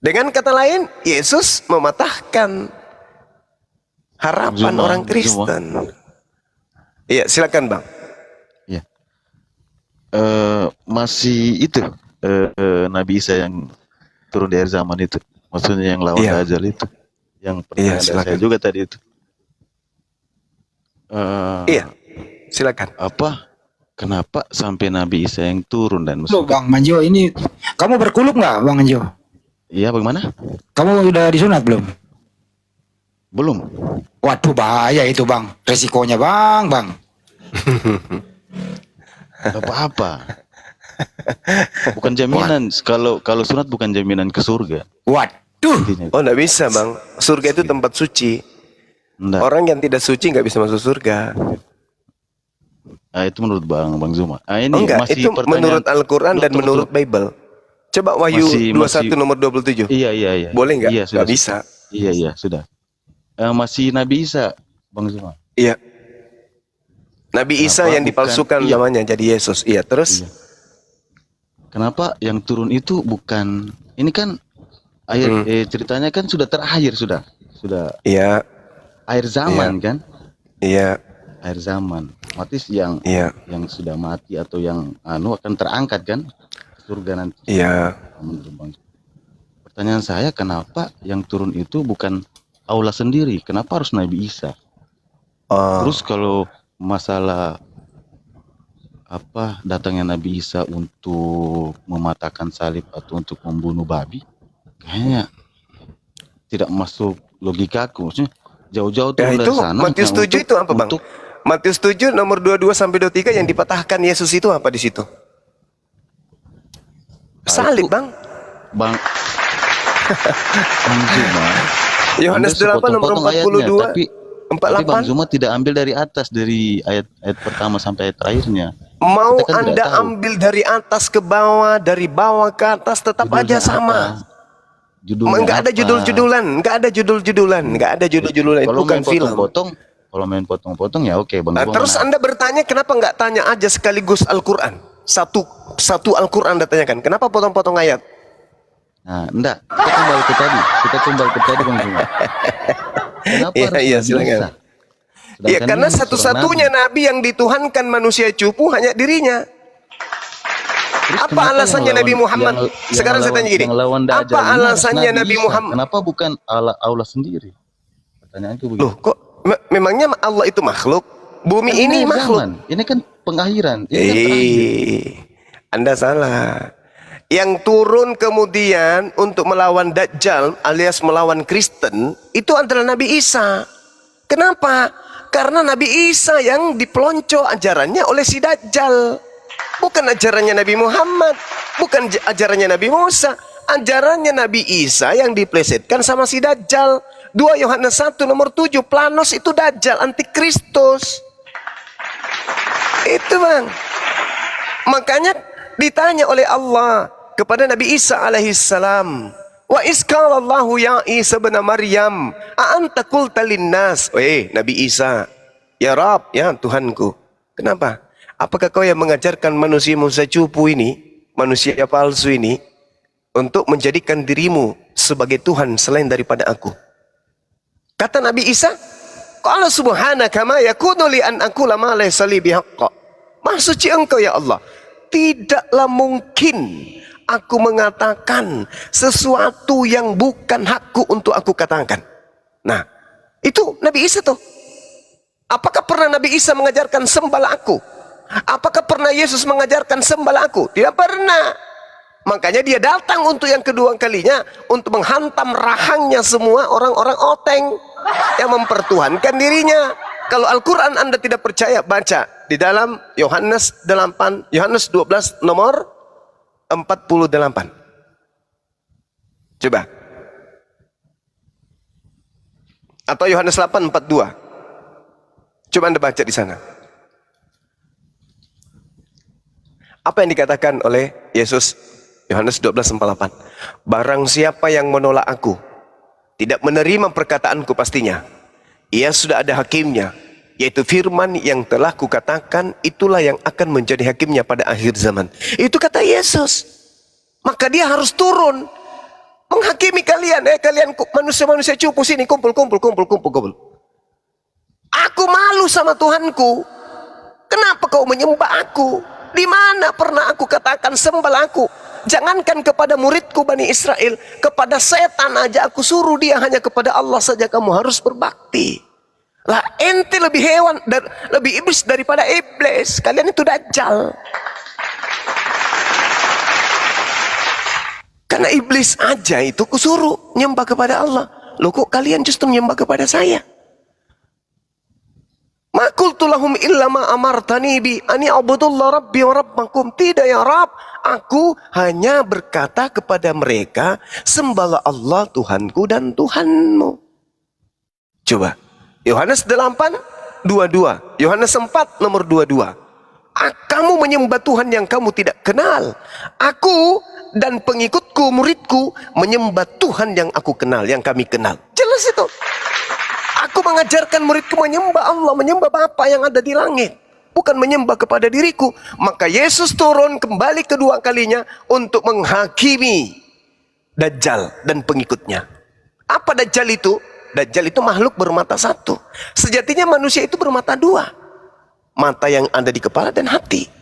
Dengan kata lain, Yesus mematahkan harapan Zuma, orang Kristen. Iya, silakan Bang. Ya. Masih itu Nabi Isa yang turun di akhir zaman itu. Maksudnya yang lawan Iya. Dajjal itu. Yang Iya, pertanyaan dari silakan. saya juga tadi itu. Iya, silakan. Kenapa sampai Nabi Isa yang turun dan Loh Bang Manjo, ini kamu berkuluk nggak Bang Manjo? Iya, bagaimana? Kamu udah disunat belum? Belum. Waduh bahaya itu Bang, resikonya Bang. Apa-apa. Bukan jaminan. Kalau sunat bukan jaminan ke surga. Waduh. Intinya. Oh, enggak bisa Bang. Surga itu tempat suci. Nggak. Orang yang tidak suci nggak bisa masuk surga. Itu menurut Bang Zuma. Ini Oh, enggak, masih itu pertanyaan. menurut Al-Quran dan Tunggu, menurut Bible. Coba Wahyu Masih- 21 nomor 27. Iya. Boleh nggak? Iya, sudah. Nggak bisa. Iya, sudah. Masih Nabi Isa, Bang Zuma. Iya. Nabi Isa Kenapa yang dipalsukan bukan- iya. namanya jadi Yesus. Iya, terus? Iya. Kenapa yang turun itu bukan ini kan ceritanya kan sudah terakhir sudah Iya, akhir zaman kan? iya, Akhir zaman. Otomatis yang iya, sudah mati atau yang akan terangkat kan ke surga nanti. iya. Menurut Bang. Pertanyaan saya, kenapa yang turun itu bukan Allah sendiri? Kenapa harus Nabi Isa? Terus kalau masalah datangnya Nabi Isa untuk mematahkan salib atau untuk membunuh babi, kayaknya tidak masuk logikaku. Maksudnya jauh-jauh Ya turun itu dari sana. Matius 7 itu apa Bang? Untuk Matius 7 nomor 22 sampai 23 yang dipatahkan Yesus itu apa di situ? Salib itu- Bang. Bang Zuma. Yohanes Anda 8 nomor sepotong-potong ayatnya, 42 tapi Bang 48. Zuma tidak ambil dari atas, dari ayat pertama sampai ayat terakhirnya. Mau Kita kan tidak Anda tahu. ambil dari atas ke bawah, dari bawah ke atas tetap Judulnya aja sama. apa? Judulnya Enggak ada apa? judul-judulan, enggak ada judul-judulan, enggak ada judul-judulan. Itu Kalau bukan main film. potong-potong, kalau main potong-potong ya oke, Bang Nah, Zuma terus menang. Anda bertanya kenapa enggak tanya aja sekaligus Al-Quran? Satu Al-Quran Anda tanyakan. Kenapa potong-potong ayat? Nah, enggak. Kita kembali ke tadi. Bang Zuma. Kenapa Iya, harus iya, Nabi silakan. Isa? Iya, Sedangkan karena ini satu-satunya seorang nabi yang dituhankan manusia cupu hanya dirinya. Terus Apa kenapa alasannya yang Nabi lawan- Muhammad? yang Sekarang saya lawan- tanya gini. yang lawan Dajjal Apa ini harus alasannya Nabi Isa? Muhammad? Kenapa bukan Allah sendiri? Pertanyaanku begitu. Loh, kok memangnya Allah itu makhluk? Bumi Kan ini akhir makhluk. zaman. Ini kan pengakhiran. Ini kan terakhir. Anda salah. Yang turun kemudian untuk melawan Dajjal alias melawan Kristen itu adalah Nabi Isa. Kenapa? Karena Nabi Isa yang dipelonco ajarannya oleh si Dajjal. Bukan ajarannya Nabi Muhammad, bukan ajarannya Nabi Musa. Ajarannya Nabi Isa yang diplesetkan sama si Dajjal. 2 Yohanes 1 nomor 7, Planos itu Dajjal, antikristus. Itu Bang. Makanya ditanya oleh Allah kepada Nabi Isa alaihissalam, wa isqalallahu ya Isa bin Maryam a anta qulta linnas, Nabi Isa, ya Rab, ya Tuhanku, kenapa? Apakah kau yang mengajarkan manusia cupu ini, manusia palsu ini, untuk menjadikan dirimu sebagai Tuhan selain daripada aku? Kata Nabi Isa, qala subhanaka ma yakunu li an aqula ma laysa li bihaqq. Maha suci engkau ya Allah, tidaklah mungkin aku mengatakan sesuatu yang bukan hakku untuk aku katakan. Nah, itu Nabi Isa tuh. Apakah pernah Nabi Isa mengajarkan sembahlah aku? Apakah pernah Yesus mengajarkan sembahlah aku? Tidak pernah. Makanya dia datang untuk yang kedua kalinya untuk menghantam rahangnya semua orang-orang oteng yang mempertuhankan dirinya. Kalau Al-Quran Anda tidak percaya, baca di dalam Yohanes 12 nomor 48. Coba. Atau Yohanes 8:42. Coba Anda baca di sana. Apa yang dikatakan oleh Yesus? Yohanes 12:48. Barang siapa yang menolak aku, tidak menerima perkataanku pastinya, ia sudah ada hakimnya, yaitu firman yang telah kukatakan, itulah yang akan menjadi hakimnya pada akhir zaman. Itu kata Yesus. Maka dia harus turun menghakimi kalian. Kalian manusia-manusia cupu sini, kumpul. Aku malu sama Tuhanku. Kenapa kau menyembah aku? Di mana pernah aku katakan sembah aku? Jangankan kepada muridku Bani Israel, kepada setan aja aku suruh dia hanya kepada Allah saja kamu harus berbakti. Lah ente lebih hewan, lebih iblis daripada iblis. Kalian itu dajjal. Karena iblis aja itu kusuruh nyembah kepada Allah. Loh kok kalian justru nyembah kepada saya? Ma qultu lahum illa ma amartani bi ani abudullah rabbi wa rabbakum. Tidak ya Rabb, aku hanya berkata kepada mereka, sembahlah Allah Tuhanku dan Tuhanmu. Coba Yohanes 8:22, Yohanes 4 nomor 22. Kamu menyembah Tuhan yang kamu tidak kenal. Aku dan pengikutku, muridku menyembah Tuhan yang aku kenal, yang kami kenal. Jelas itu. Aku mengajarkan muridku menyembah Allah, menyembah Bapa yang ada di langit, bukan menyembah kepada diriku. Maka Yesus turun kembali kedua kalinya untuk menghakimi Dajjal dan pengikutnya. Apa Dajjal itu? Dajjal itu makhluk bermata satu. Sejatinya manusia itu bermata dua. Mata yang ada di kepala dan hati.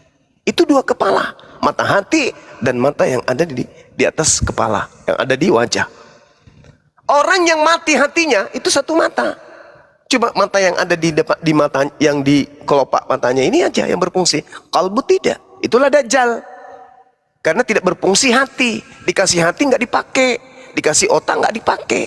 Itu dua kepala. Mata hati dan mata yang ada di atas kepala, yang ada di wajah. Orang yang mati hatinya itu satu mata. Coba mata yang ada di mata, yang di kelopak matanya ini aja yang berfungsi. Kalbu tidak. Itulah Dajjal. Karena tidak berfungsi hati. Dikasih hati nggak dipakai, dikasih otak nggak dipakai.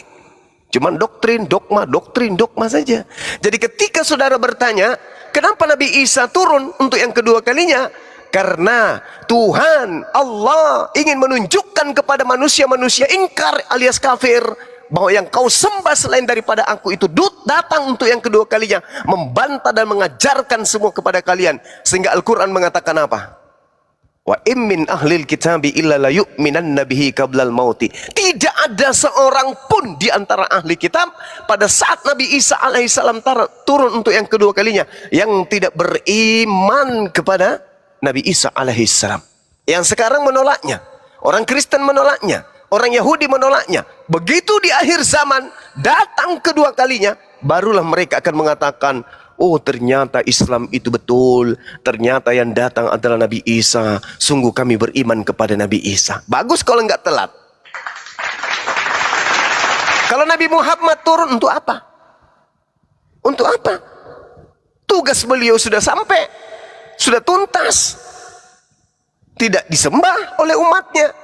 Cuman doktrin, dogma saja. Jadi ketika saudara bertanya, kenapa Nabi Isa turun untuk yang kedua kalinya? Karena Tuhan Allah ingin menunjukkan kepada manusia-manusia ingkar alias kafir, bahwa yang kau sembah selain daripada aku itu datang untuk yang kedua kalinya, membantah dan mengajarkan semua kepada kalian. Sehingga Al-Quran mengatakan apa? Wa immin ahlil kitabi illa la yu'minanna bihi qablal mauti. Tidak ada seorang pun di antara ahli kitab pada saat Nabi Isa alaihissalam turun untuk yang kedua kalinya yang tidak beriman kepada Nabi Isa alaihissalam. Yang sekarang menolaknya, orang Kristen menolaknya, orang Yahudi menolaknya. Begitu di akhir zaman datang kedua kalinya, barulah mereka akan mengatakan, oh ternyata Islam itu betul, ternyata yang datang adalah Nabi Isa, sungguh kami beriman kepada Nabi Isa. Bagus kalau nggak telat. Kalau Nabi Muhammad turun untuk apa? Untuk apa? Tugas beliau sudah sampai, sudah tuntas, tidak disembah oleh umatnya.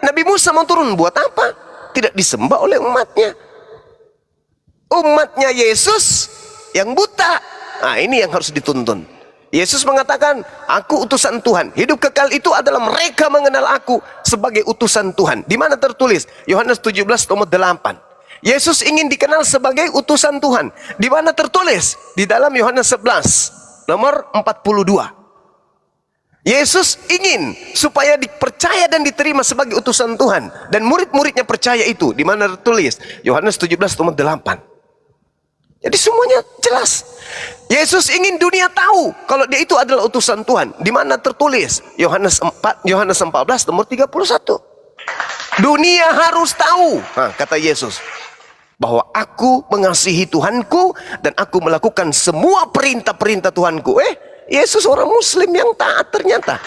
Nabi Musa mau turun buat apa? Tidak disembah oleh umatnya. Umatnya Yesus yang buta. Nah ini yang harus dituntun. Yesus mengatakan, aku utusan Tuhan. Hidup kekal itu adalah mereka mengenal aku sebagai utusan Tuhan. Di mana tertulis? Yohanes 17 nomor 8. Yesus ingin dikenal sebagai utusan Tuhan. Di mana tertulis? Di dalam Yohanes 11 nomor 42. Yesus ingin supaya dipercaya dan diterima sebagai utusan Tuhan, dan murid-muridnya percaya itu. Di mana tertulis? Yohanes 17 nomor 8. Jadi semuanya jelas. Yesus ingin dunia tahu kalau dia itu adalah utusan Tuhan. Di mana tertulis? Yohanes 14 nomor 31. Dunia harus tahu, kata Yesus, bahwa aku mengasihi Tuhanku dan aku melakukan semua perintah-perintah Tuhanku. Yesus orang Muslim yang taat ternyata.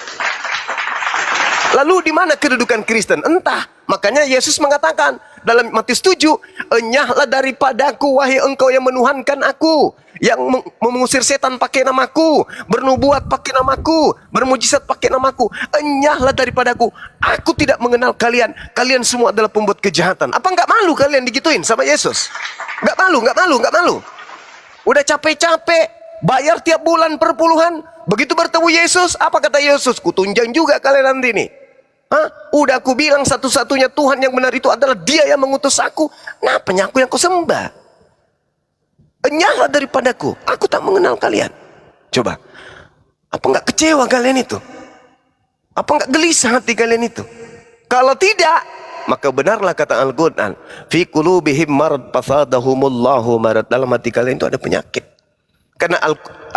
Lalu di mana kedudukan Kristen? Entah. Makanya Yesus mengatakan dalam Matius 7, enyahlah daripadaku wahai engkau yang menuhankan aku, yang mengusir setan pakai namaku, bernubuat pakai namaku, bermujizat pakai namaku. Enyahlah daripadaku, aku tidak mengenal kalian, kalian semua adalah pembuat kejahatan. Apa nggak malu kalian digituin sama Yesus? Nggak malu, nggak malu, nggak malu. Udah capek-capek bayar tiap bulan perpuluhan, begitu bertemu Yesus, apa kata Yesus? Kutunjang juga kalian nanti nih. Udah aku bilang satu-satunya Tuhan yang benar itu adalah Dia yang mengutus aku. Nah, penyaku yang kau sembah. Enyahlah daripadaku, aku tak mengenal kalian. Coba, apa nggak kecewa kalian itu? Apa nggak gelisah hati kalian itu? Kalau tidak, maka benarlah kata Al-Quran, fi qulubihim marad fasadahumullahu marad. Dalam hati kalian itu ada penyakit. Karena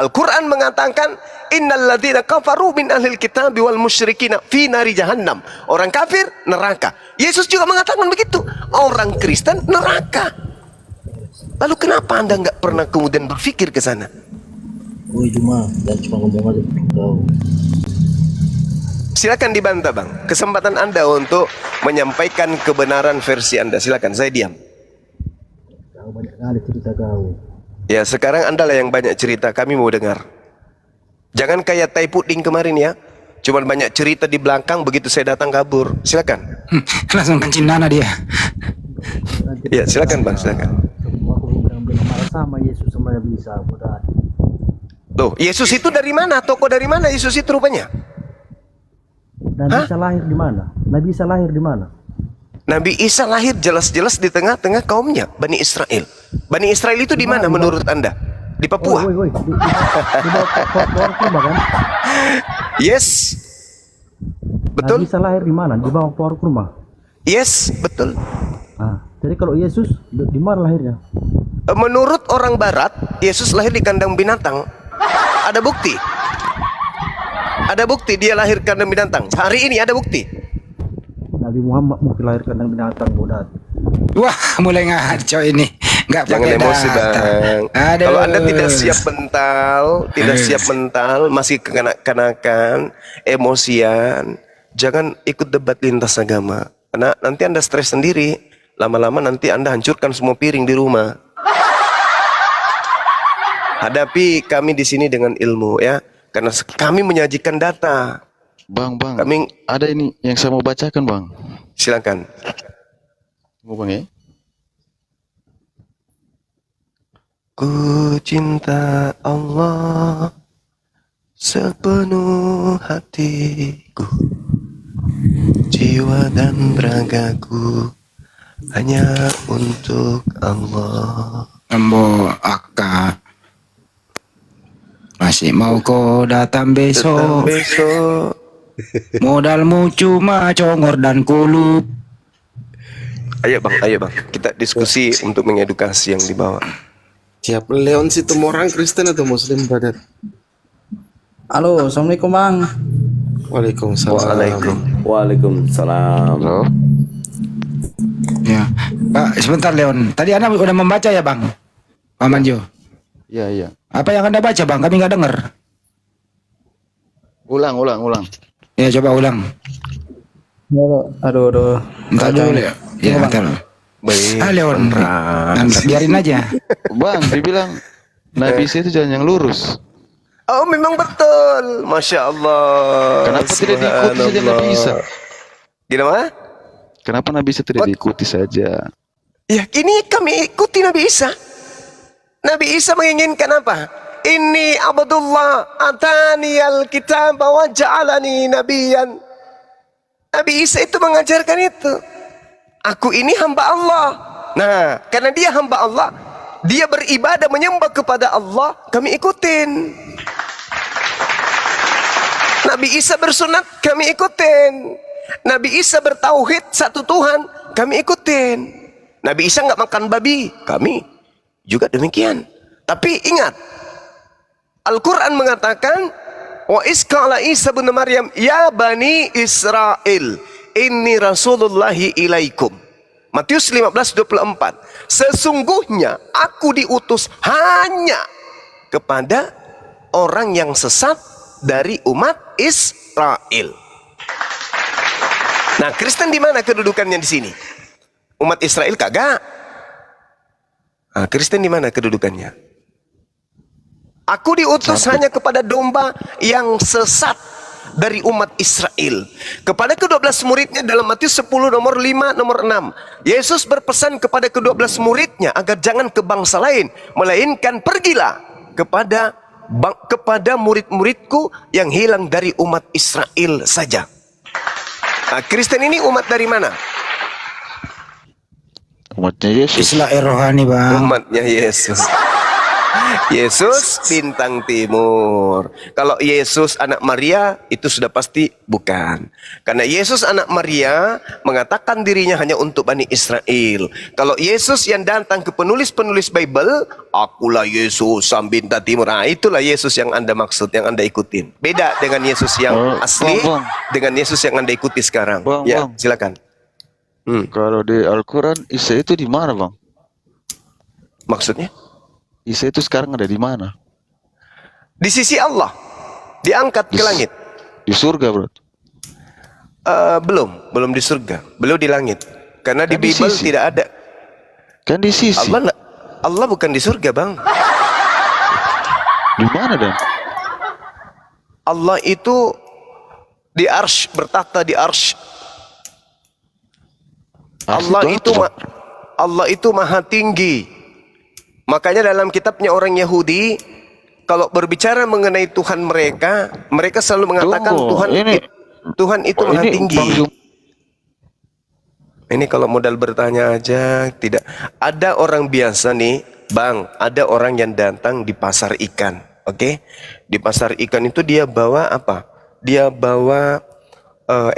Al-Quran mengatakan innal ladzina kafaru min ahlil kitab wal musyrikina fi nari jahannam. Orang kafir neraka. Yesus juga mengatakan begitu. Orang Kristen neraka. Lalu kenapa Anda nggak pernah kemudian berpikir ke sana? Woi cuma dan cuma ngomong aja tahu. Silakan dibantah, Bang. Kesempatan Anda untuk menyampaikan kebenaran versi Anda. Silakan, saya diam. Kau banyak kali cerita kau. Ya, sekarang Anda lah yang banyak cerita, kami mau dengar. Jangan kayak tai puding kemarin ya. Cuman banyak cerita di belakang, begitu saya datang kabur. Silakan. Langsung kencing nana dia. Ya, silakan Bang, silakan. Aku bilang marah sama Yesus sama Nabi Isa. Tuh, Yesus itu dari mana? Tokoh dari mana Yesus itu rupanya? Nabi Isa lahir di mana? Nabi Isa lahir di mana? Nabi Isa lahir jelas-jelas di tengah-tengah kaumnya, Bani Israel. Bani Israel itu di mana menurut Anda? Di Papua? Di bawah kurma kan? Yes. Betul? Nabi Isa lahir di mana? Di bawah pohon kurma. Yes, betul. Jadi kalau Yesus di mana lahirnya? Menurut orang barat, Yesus lahir di kandang binatang. Ada bukti. Ada bukti dia lahir kandang binatang. Hari ini ada bukti. Nabi Muhammad mungkin lahir kandang binatang bodat. Wah, mulai ngaco ini. Nggak Jangan pakai emosi data. Bang. Aduh. Kalau Anda tidak siap mental, masih kekanak-kanakan, emosian, jangan ikut debat lintas agama. Karena nanti Anda stres sendiri. Lama-lama nanti Anda hancurkan semua piring di rumah. Hadapi kami di sini dengan ilmu ya. Karena kami menyajikan data. Bang, Kami ada ini yang saya mau bacakan, Bang. silakan. Mau Bang ya? Ku cinta Allah sepenuh hatiku, jiwa dan ragaku hanya untuk Allah. Ambo Aka masih mau kau datang Datang besok. besok. Modalmu cuma congor dan kulup. Ayo bang, kita diskusi untuk mengedukasi yang dibawa. Siap. Leon situ orang Kristen atau Muslim, brother? Halo, assalamualaikum bang. Waalaikumsalam. Waalaikumsalam. Halo? Ya, Pak, sebentar Leon. Tadi Anda udah membaca ya bang, Pak Manjo? Iya. Apa yang Anda baca bang? Kami nggak dengar. Ulang. Ya coba ulang. Aduh. Entar dulu ya. Ya bentar. Leon, biarin aja. Bang, dibilang Nabi Isa itu jalan yang lurus. Oh memang betul, masya Allah. Kenapa tidak diikuti saja Nabi Isa? Gimana? Kenapa Nabi Isa tidak diikuti saja? Ya ini kami ikuti Nabi Isa. Nabi Isa menginginkan apa? Inni abdullah atani alkitab wa ja'alani nabiyan. Nabi Isa itu mengajarkan itu. Aku ini hamba Allah. Nah, karena dia hamba Allah, dia beribadah menyembah kepada Allah, kami ikutin. Nabi Isa bersunat, kami ikutin. Nabi Isa bertauhid satu Tuhan, kami ikutin. Nabi Isa nggak makan babi, kami juga demikian. Tapi ingat, Al-Quran mengatakan, wa isqala Isa bin Maryam ya bani Israel inni rasulullahi ilaikum. Matius 15:24. Sesungguhnya aku diutus hanya kepada orang yang sesat dari umat Israel. Nah, Kristen di mana kedudukannya di sini? Umat Israel kagak. Nah, Kristen di mana kedudukannya? Aku diutus hanya kepada domba yang sesat dari umat Israel. Kepada ke-12 muridnya dalam Matius 10 nomor 5 nomor 6. Yesus berpesan kepada ke-12 muridnya agar jangan ke bangsa lain, melainkan pergilah kepada murid-muridku yang hilang dari umat Israel saja. Nah, Kristen ini umat dari mana? Umatnya Yesus. Islah rohani bang. Umatnya Yesus. Yesus bintang timur. Kalau Yesus anak Maria itu sudah pasti bukan. Karena Yesus anak Maria mengatakan dirinya hanya untuk Bani Israel. Kalau Yesus yang datang ke penulis-penulis Bible, akulah Yesus sang bintang timur. Nah, itulah Yesus yang Anda maksud, yang Anda ikutin. Beda dengan Yesus yang asli, dengan Yesus yang Anda ikuti sekarang. Ya, silakan. Kalau di Al-Quran, Isa itu di mana, Bang? Maksudnya? Isa itu sekarang ada di mana? Di sisi Allah, diangkat ke langit. Di surga, bro? Belum di surga, belum di langit. Karena Kan di Bible sisi. tidak ada. Kan di sisi. Allah bukan di surga, Bang. Di mana dan? Allah itu di arsy, bertata di arsy. Allah itu maha tinggi. Makanya dalam kitabnya orang Yahudi, kalau berbicara mengenai Tuhan mereka, mereka selalu mengatakan Tuhan itu maha tinggi. Ini kalau modal bertanya aja tidak. Ada orang biasa nih, Bang, ada orang yang datang di pasar ikan, oke? Di pasar ikan itu dia bawa apa? Dia bawa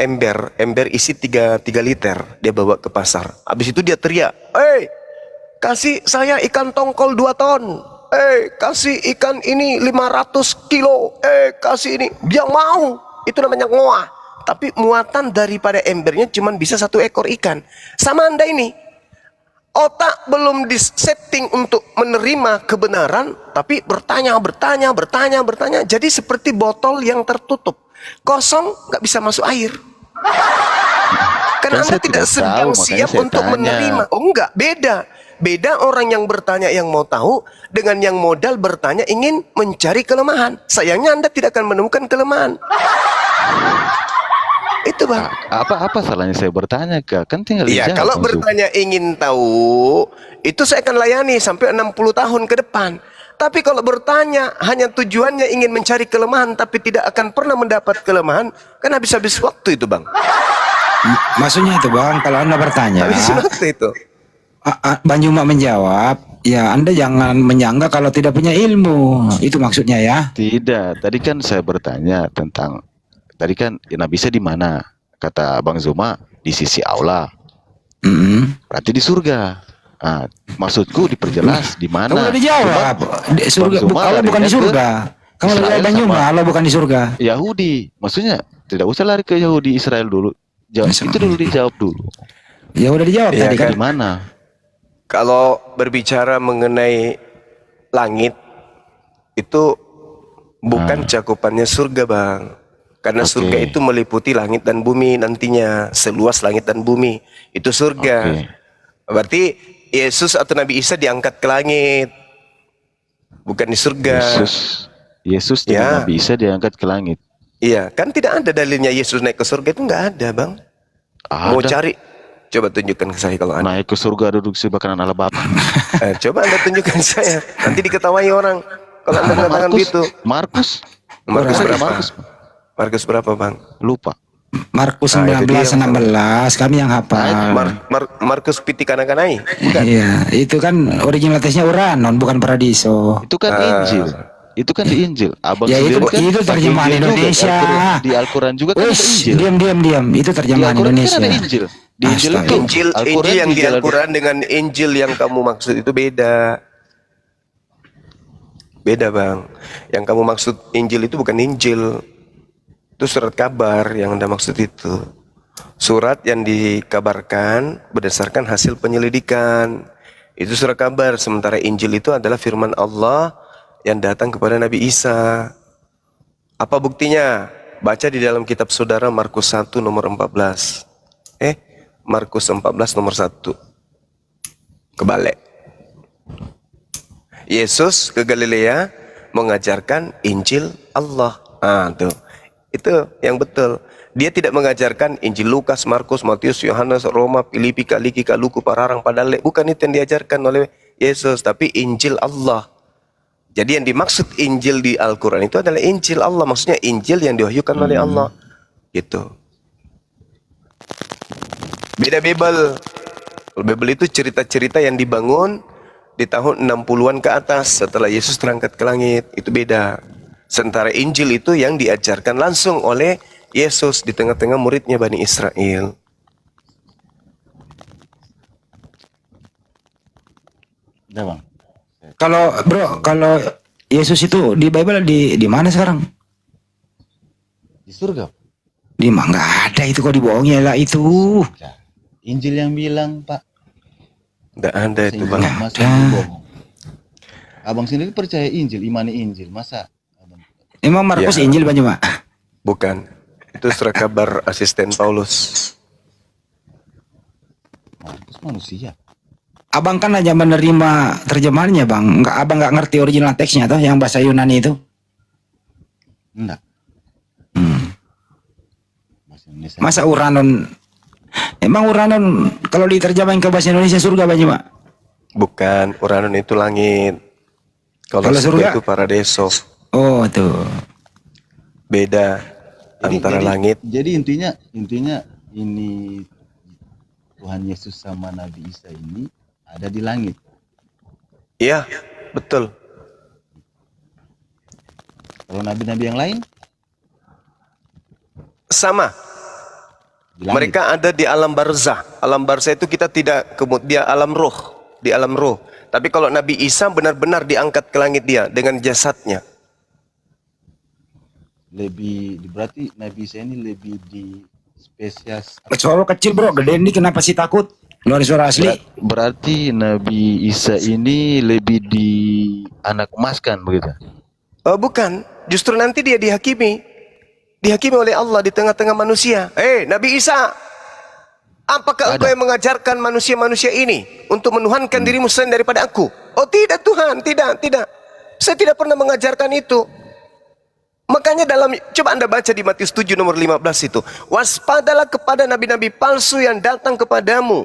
ember isi 3 liter, dia bawa ke pasar. Habis itu dia teriak, kasih saya ikan tongkol 2 ton. Kasih ikan ini 500 kilo. Kasih ini. Dia mau. Itu namanya ngoah. Tapi muatan daripada embernya cuma bisa 1 ekor ikan. Sama Anda ini. Otak belum disetting untuk menerima kebenaran, tapi bertanya. Jadi seperti botol yang tertutup. Kosong, nggak bisa masuk air. Karena Anda tidak sedang siap untuk menerima. Oh enggak, beda. Beda orang yang bertanya yang mau tahu dengan yang modal bertanya ingin mencari kelemahan. Sayangnya Anda tidak akan menemukan kelemahan. Itu, Bang. Apa salahnya saya bertanya, Kak? Kan tinggal Iya, kalau bertanya ingin tahu, itu saya akan layani sampai 60 tahun ke depan. Tapi kalau bertanya hanya tujuannya ingin mencari kelemahan tapi tidak akan pernah mendapat kelemahan, kan habis-habis waktu itu, Bang. Maksudnya itu, Bang, kalau Anda bertanya, habis waktu itu. Bang Juma menjawab, ya Anda jangan menyangka kalau tidak punya ilmu. Itu maksudnya ya? Tidak, tadi kan saya bertanya tentang, tadi kan Nabi Isa di mana? Kata Bang Zuma, di sisi Allah. Berarti di surga. Nah, maksudku diperjelas di mana? Kamu udah dijawab. Di surga, Allah bukan di surga. Kamu udah jawab Bang Juma, Allah bukan di surga. Yahudi, maksudnya tidak usah lari ke Yahudi Israel dulu. Itu dulu dijawab dulu. Ya udah dijawab tadi kan. Di mana? Kalau berbicara mengenai langit, itu bukan cakupannya surga, Bang. Karena surga itu meliputi langit dan bumi nantinya, seluas langit dan bumi. Itu surga. Berarti Yesus atau Nabi Isa diangkat ke langit, bukan di surga. Yesus dan Nabi Isa diangkat ke langit. Iya, kan tidak ada dalilnya Yesus naik ke surga, itu nggak ada, Bang. Mau cari, coba tunjukkan ke saya kalau ada. Naik ke surga duduk sebelah kanan Allah Bapa. Coba Anda tunjukkan saya, nanti diketahui orang kalau Anda mengatakan begitu. Markus berapa? Markus berapa, Bang? Lupa. Markus 19-16, kami yang hafal. Markus piti kanak-kanai. Iya, itu kan originalitasnya Uranon, bukan Paradiso. Itu kan Injil. Itu kan di Injil. Abang ya itu terjemahan Indonesia. Di Al-Quran juga kan ada Injil. Diam. Itu terjemahan Indonesia. Kan ada Injil. Di Injil itu Injil yang di Al-Quran dengan Injil yang kamu maksud itu beda. Beda, Bang. Yang kamu maksud Injil itu bukan Injil. Itu surat kabar yang Anda maksud itu. Surat yang dikabarkan berdasarkan hasil penyelidikan. Itu surat kabar. Sementara Injil itu adalah firman Allah yang datang kepada Nabi Isa. Apa buktinya? Baca di dalam kitab saudara Markus 1 nomor 14. Markus 14 nomor 1. Kebalik. Yesus ke Galilea mengajarkan Injil Allah. Tuh. Itu yang betul. Dia tidak mengajarkan Injil Lukas, Markus, Matius, Yohanes, Roma, Filipi, Kaliki, Kaluku, Pararang, Padale. Bukan itu yang diajarkan oleh Yesus, tapi Injil Allah. Jadi yang dimaksud Injil di Al-Quran itu adalah Injil Allah. Maksudnya Injil yang diwahyukan oleh Allah. Gitu. Beda Bible. Bible itu cerita-cerita yang dibangun di tahun 60-an ke atas setelah Yesus terangkat ke langit. Itu beda. Sementara Injil itu yang diajarkan langsung oleh Yesus di tengah-tengah muridnya Bani Israel. Udah bang. Kalau bro, kalau Yesus itu di Bible di mana sekarang? Di surga. Di mana? Nggak ada itu, kok dibohongi lah itu. Injil yang bilang Pak. Nggak ada itu bang. Masa dibohong. Abang sendiri percaya Injil, imani Injil, masa? Abang... Emang Markus Ya. Injil Bang Juma? Bukan. Itu surat kabar asisten Paulus. Markus manusia. Abang kan hanya menerima terjemahannya Bang. Abang nggak ngerti original teksnya tuh yang bahasa Yunani itu. Enggak. Bahasa Indonesia. Masa Uranon? Emang Uranon kalau diterjemahin ke bahasa Indonesia surga Bang Juma? Bukan. Uranon itu langit. Kalau Kalau surga surga? itu paradiso. Oh tuh. Beda antara langit. Jadi intinya ini Tuhan Yesus sama Nabi Isa ini ada di langit. Iya, betul. Kalau nabi-nabi yang lain Sama. di langit. Mereka ada di alam barzah. Alam barzah itu kita tidak kemudian alam roh, di alam roh. Tapi kalau Nabi Isa benar-benar diangkat ke langit dia dengan jasadnya. Berarti Nabi Isa ini lebih di spesies. Suara kecil bro, gede ini kenapa sih takut? Keluar suara asli. Berarti Nabi Isa ini lebih di anak emas kan begitu? Oh bukan, justru nanti dia dihakimi. Dihakimi oleh Allah di tengah-tengah manusia. Nabi Isa, apakah engkau yang mengajarkan manusia-manusia ini untuk menuhankan dirimu selain daripada aku? Oh tidak Tuhan, tidak. Saya tidak pernah mengajarkan itu. Makanya coba Anda baca di Matius 7 nomor 15 itu. Waspadalah kepada nabi-nabi palsu yang datang kepadamu.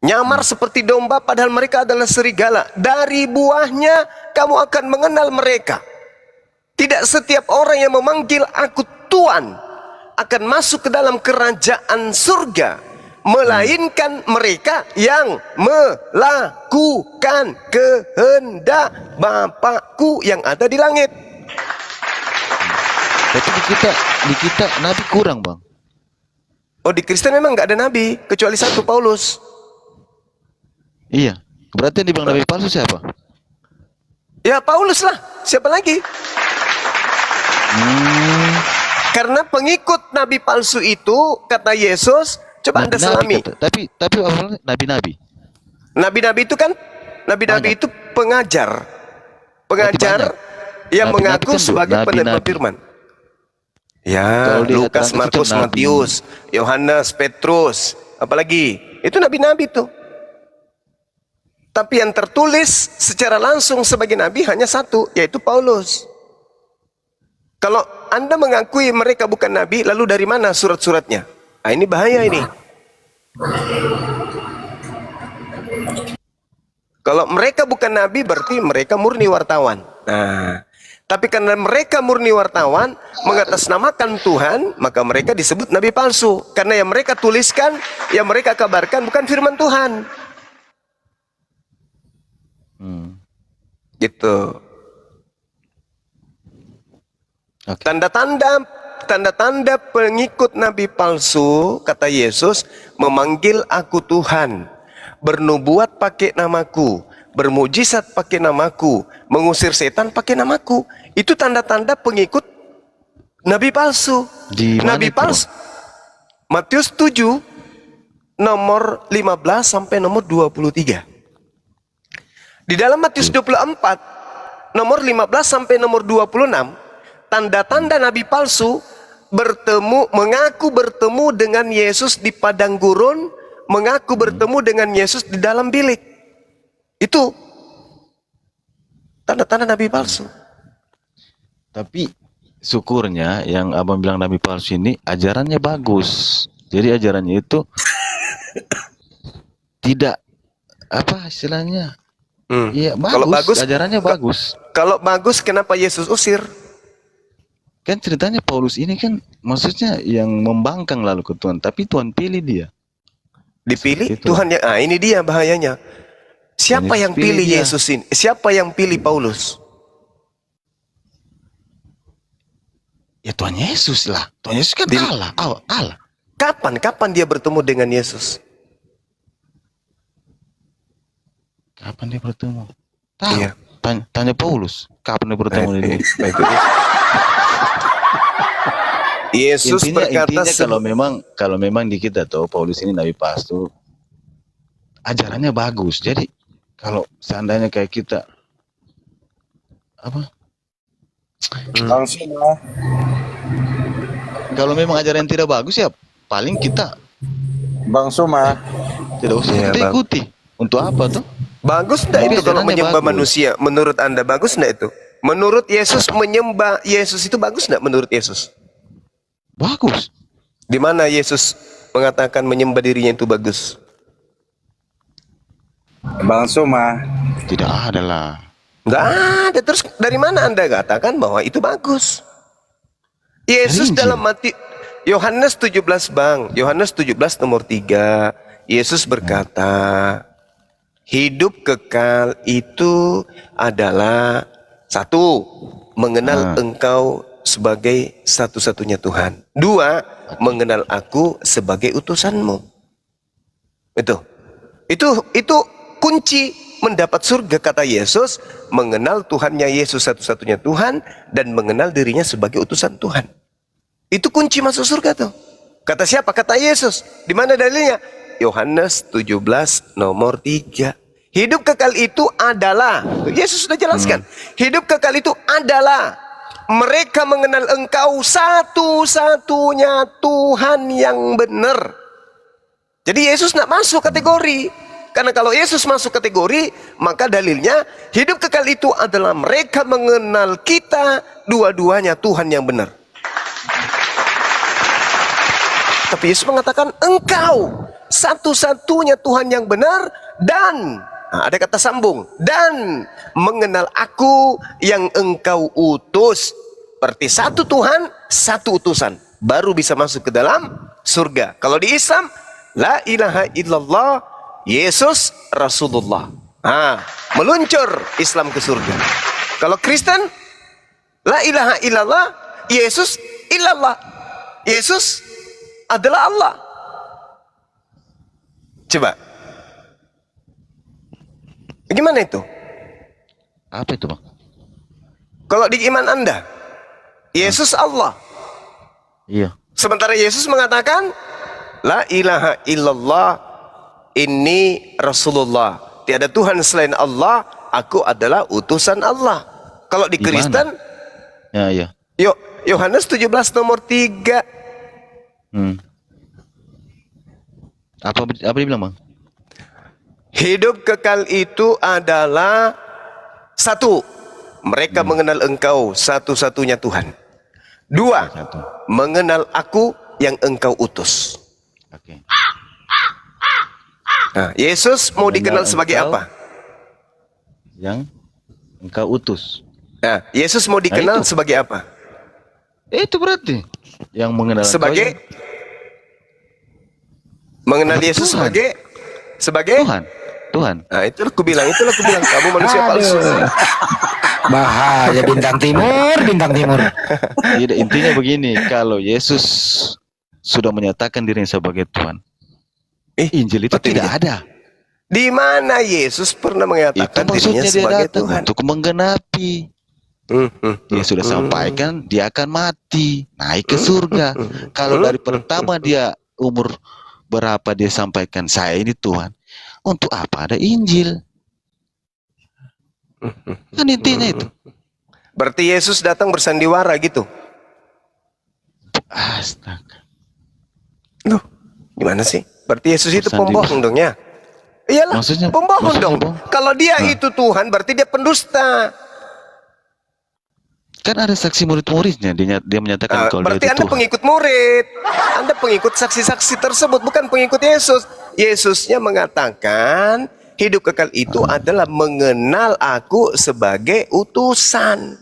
Nyamar seperti domba padahal mereka adalah serigala. Dari buahnya kamu akan mengenal mereka. Tidak setiap orang yang memanggil aku Tuhan akan masuk ke dalam kerajaan surga. Melainkan mereka yang melakukan kehendak Bapakku yang ada di langit. Tapi di kita Nabi kurang bang. Oh di Kristen memang nggak ada Nabi kecuali satu Paulus. Iya. Berarti yang dibilang Nabi palsu siapa? Ya Paulus lah. Siapa lagi? Karena pengikut Nabi palsu itu kata Yesus. Coba Anda selami. Tapi awalnya nabi-nabi. Nabi-nabi itu kan nabi-nabi itu pengajar yang Nabi-nabi mengaku kan sebagai penerima nabi-nabi. firman. Ya, Kalau di Lukas, Al-Quran itu Markus, kan nabi. Matius, Yohanes, Petrus, apalagi itu nabi-nabi tuh. Tapi yang tertulis secara langsung sebagai nabi hanya satu, yaitu Paulus. Kalau Anda mengakui mereka bukan nabi, lalu dari mana surat-suratnya? Nah, ini bahaya ini. Kalau mereka bukan nabi, berarti mereka murni wartawan. Nah, tapi karena mereka murni wartawan, mengatasnamakan Tuhan, maka mereka disebut nabi palsu. Karena yang mereka tuliskan, yang mereka kabarkan bukan firman Tuhan. Gitu. Okay. Tanda-tanda pengikut nabi palsu, kata Yesus, memanggil aku Tuhan, bernubuat pakai namaku, bermujizat pakai namaku, mengusir setan pakai namaku. Itu tanda-tanda pengikut nabi palsu. Di mana Nabi itu, palsu. Matius 7 nomor 15 sampai nomor 23. Di dalam Matius 24 nomor 15 sampai nomor 26, tanda-tanda nabi palsu mengaku bertemu dengan Yesus di padang gurun, mengaku bertemu dengan Yesus di dalam bilik. Itu tanda-tanda nabi palsu. Tapi syukurnya yang abang bilang nabi palsu ini ajarannya bagus. Jadi ajarannya itu tidak apa istilahnya? Iya bagus. Kalau bagus, ajarannya bagus. Kalau bagus, kenapa Yesus usir? Kan ceritanya Paulus ini kan maksudnya yang membangkang lalu ke Tuhan, tapi Tuhan pilih dia. Dipilih Seperti itu. Tuhan ya. Ini dia bahayanya. Siapa Yesus yang pilih dia. Yesus ini? Siapa yang pilih Paulus? Ya Tuhan Yesus lah. Tuhan Yesus kan Allah. Allah. Kapan dia bertemu dengan Yesus? Kapan dia bertemu? Tahu. Iya. Tanya Paulus. Kapan dia bertemu Nah, ini? itu dia. Yesus berkata, intinya kalau memang di kita tuh Paulus ini nabi palsu, ajarannya bagus. Jadi kalau seandainya kayak kita apa? Langsung lah. Kalau memang ajaran yang tidak bagus ya paling kita Bang Suma. tidak usah Iya, kita Bang. ikuti. Untuk apa tuh? bagus enggak Tapi itu kalau ajarannya menyembah bagus. manusia? Menurut Anda bagus enggak itu? Menurut Yesus menyembah Yesus itu bagus enggak menurut Yesus? Bagus. Di mana Yesus mengatakan menyembah dirinya itu bagus? Bang Suma. Tidak ada lah. Enggak ada. Terus dari mana Anda katakan bahwa itu bagus? Yesus Dari Injil. dalam mati Yohanes 17 Bang, Yohanes 17 nomor 3, Yesus berkata, hidup kekal itu adalah satu, mengenal engkau sebagai satu-satunya Tuhan. Dua, mengenal aku sebagai utusanmu. Itu kunci mendapat surga, kata Yesus, mengenal Tuhannya Yesus satu-satunya Tuhan dan mengenal dirinya sebagai utusan Tuhan. Itu kunci masuk surga tuh. Kata siapa? Kata Yesus. Di mana dalilnya? Yohanes 17 nomor 3. Hidup kekal itu adalah, Yesus sudah jelaskan. Hidup kekal itu adalah mereka mengenal engkau satu-satunya Tuhan yang benar. Jadi Yesus tidak masuk kategori. Karena kalau Yesus masuk kategori, maka dalilnya hidup kekal itu adalah mereka mengenal kita dua-duanya Tuhan yang benar. Tapi Yesus mengatakan engkau satu-satunya Tuhan yang benar dan ada kata sambung, dan mengenal aku yang engkau utus. Berarti satu Tuhan, satu utusan, baru bisa masuk ke dalam surga. Kalau di Islam, la ilaha illallah, Yesus Rasulullah. Meluncur Islam ke surga. Kalau Kristen, la ilaha illallah, Yesus illallah. Yesus adalah Allah. Coba. Gimana itu? Apa itu, Bang? Kalau di iman Anda, Yesus Allah. Iya. Sementara Yesus mengatakan, la ilaha illallah, inni Rasulullah. Tiada Tuhan selain Allah, aku adalah utusan Allah. Kalau di Di mana? Kristen, Ya, iya. Yohanes 17 nomor 3. Apa dibilang, Bang? Hidup kekal itu adalah satu, mereka mengenal engkau satu-satunya Tuhan. Dua, mengenal aku yang engkau utus. Oke. Nah, Yesus mau dikenal sebagai engkau apa? Yang engkau utus. Nah, Yesus mau dikenal itu. sebagai apa? Itu berarti yang mengenal engkau Sebagai yang- mengenal Sebagai Yesus Tuhan. sebagai Tuhan. Nah, itulah aku bilang kamu manusia palsu. Bahaya bintang timur. Tidak, intinya begini, kalau Yesus sudah menyatakan dirinya sebagai Tuhan, Injil itu berarti tidak ada. Di mana Yesus pernah Itu mengatakan dirinya maksudnya dia sebagai datang Tuhan? untuk menggenapi. Dia sudah sampaikan dia akan mati, naik ke surga. Kalau dari pertama dia umur berapa dia sampaikan saya ini Tuhan, untuk apa ada Injil? Kan intinya itu. Berarti Yesus datang bersandiwara gitu. Astaga. Loh, gimana sih? Berarti Yesus itu Bersandiwara. pembohong dong ya? Iyalah, pembohong maksudnya dong. bohong. Kalau dia itu Tuhan, berarti dia pendusta. Kan ada saksi murid-muridnya, dia menyatakan kalau Berarti dia itu Anda Tuhan. pengikut murid. Anda pengikut saksi-saksi tersebut, bukan pengikut Yesus. Yesusnya mengatakan, hidup kekal itu adalah mengenal aku sebagai utusan.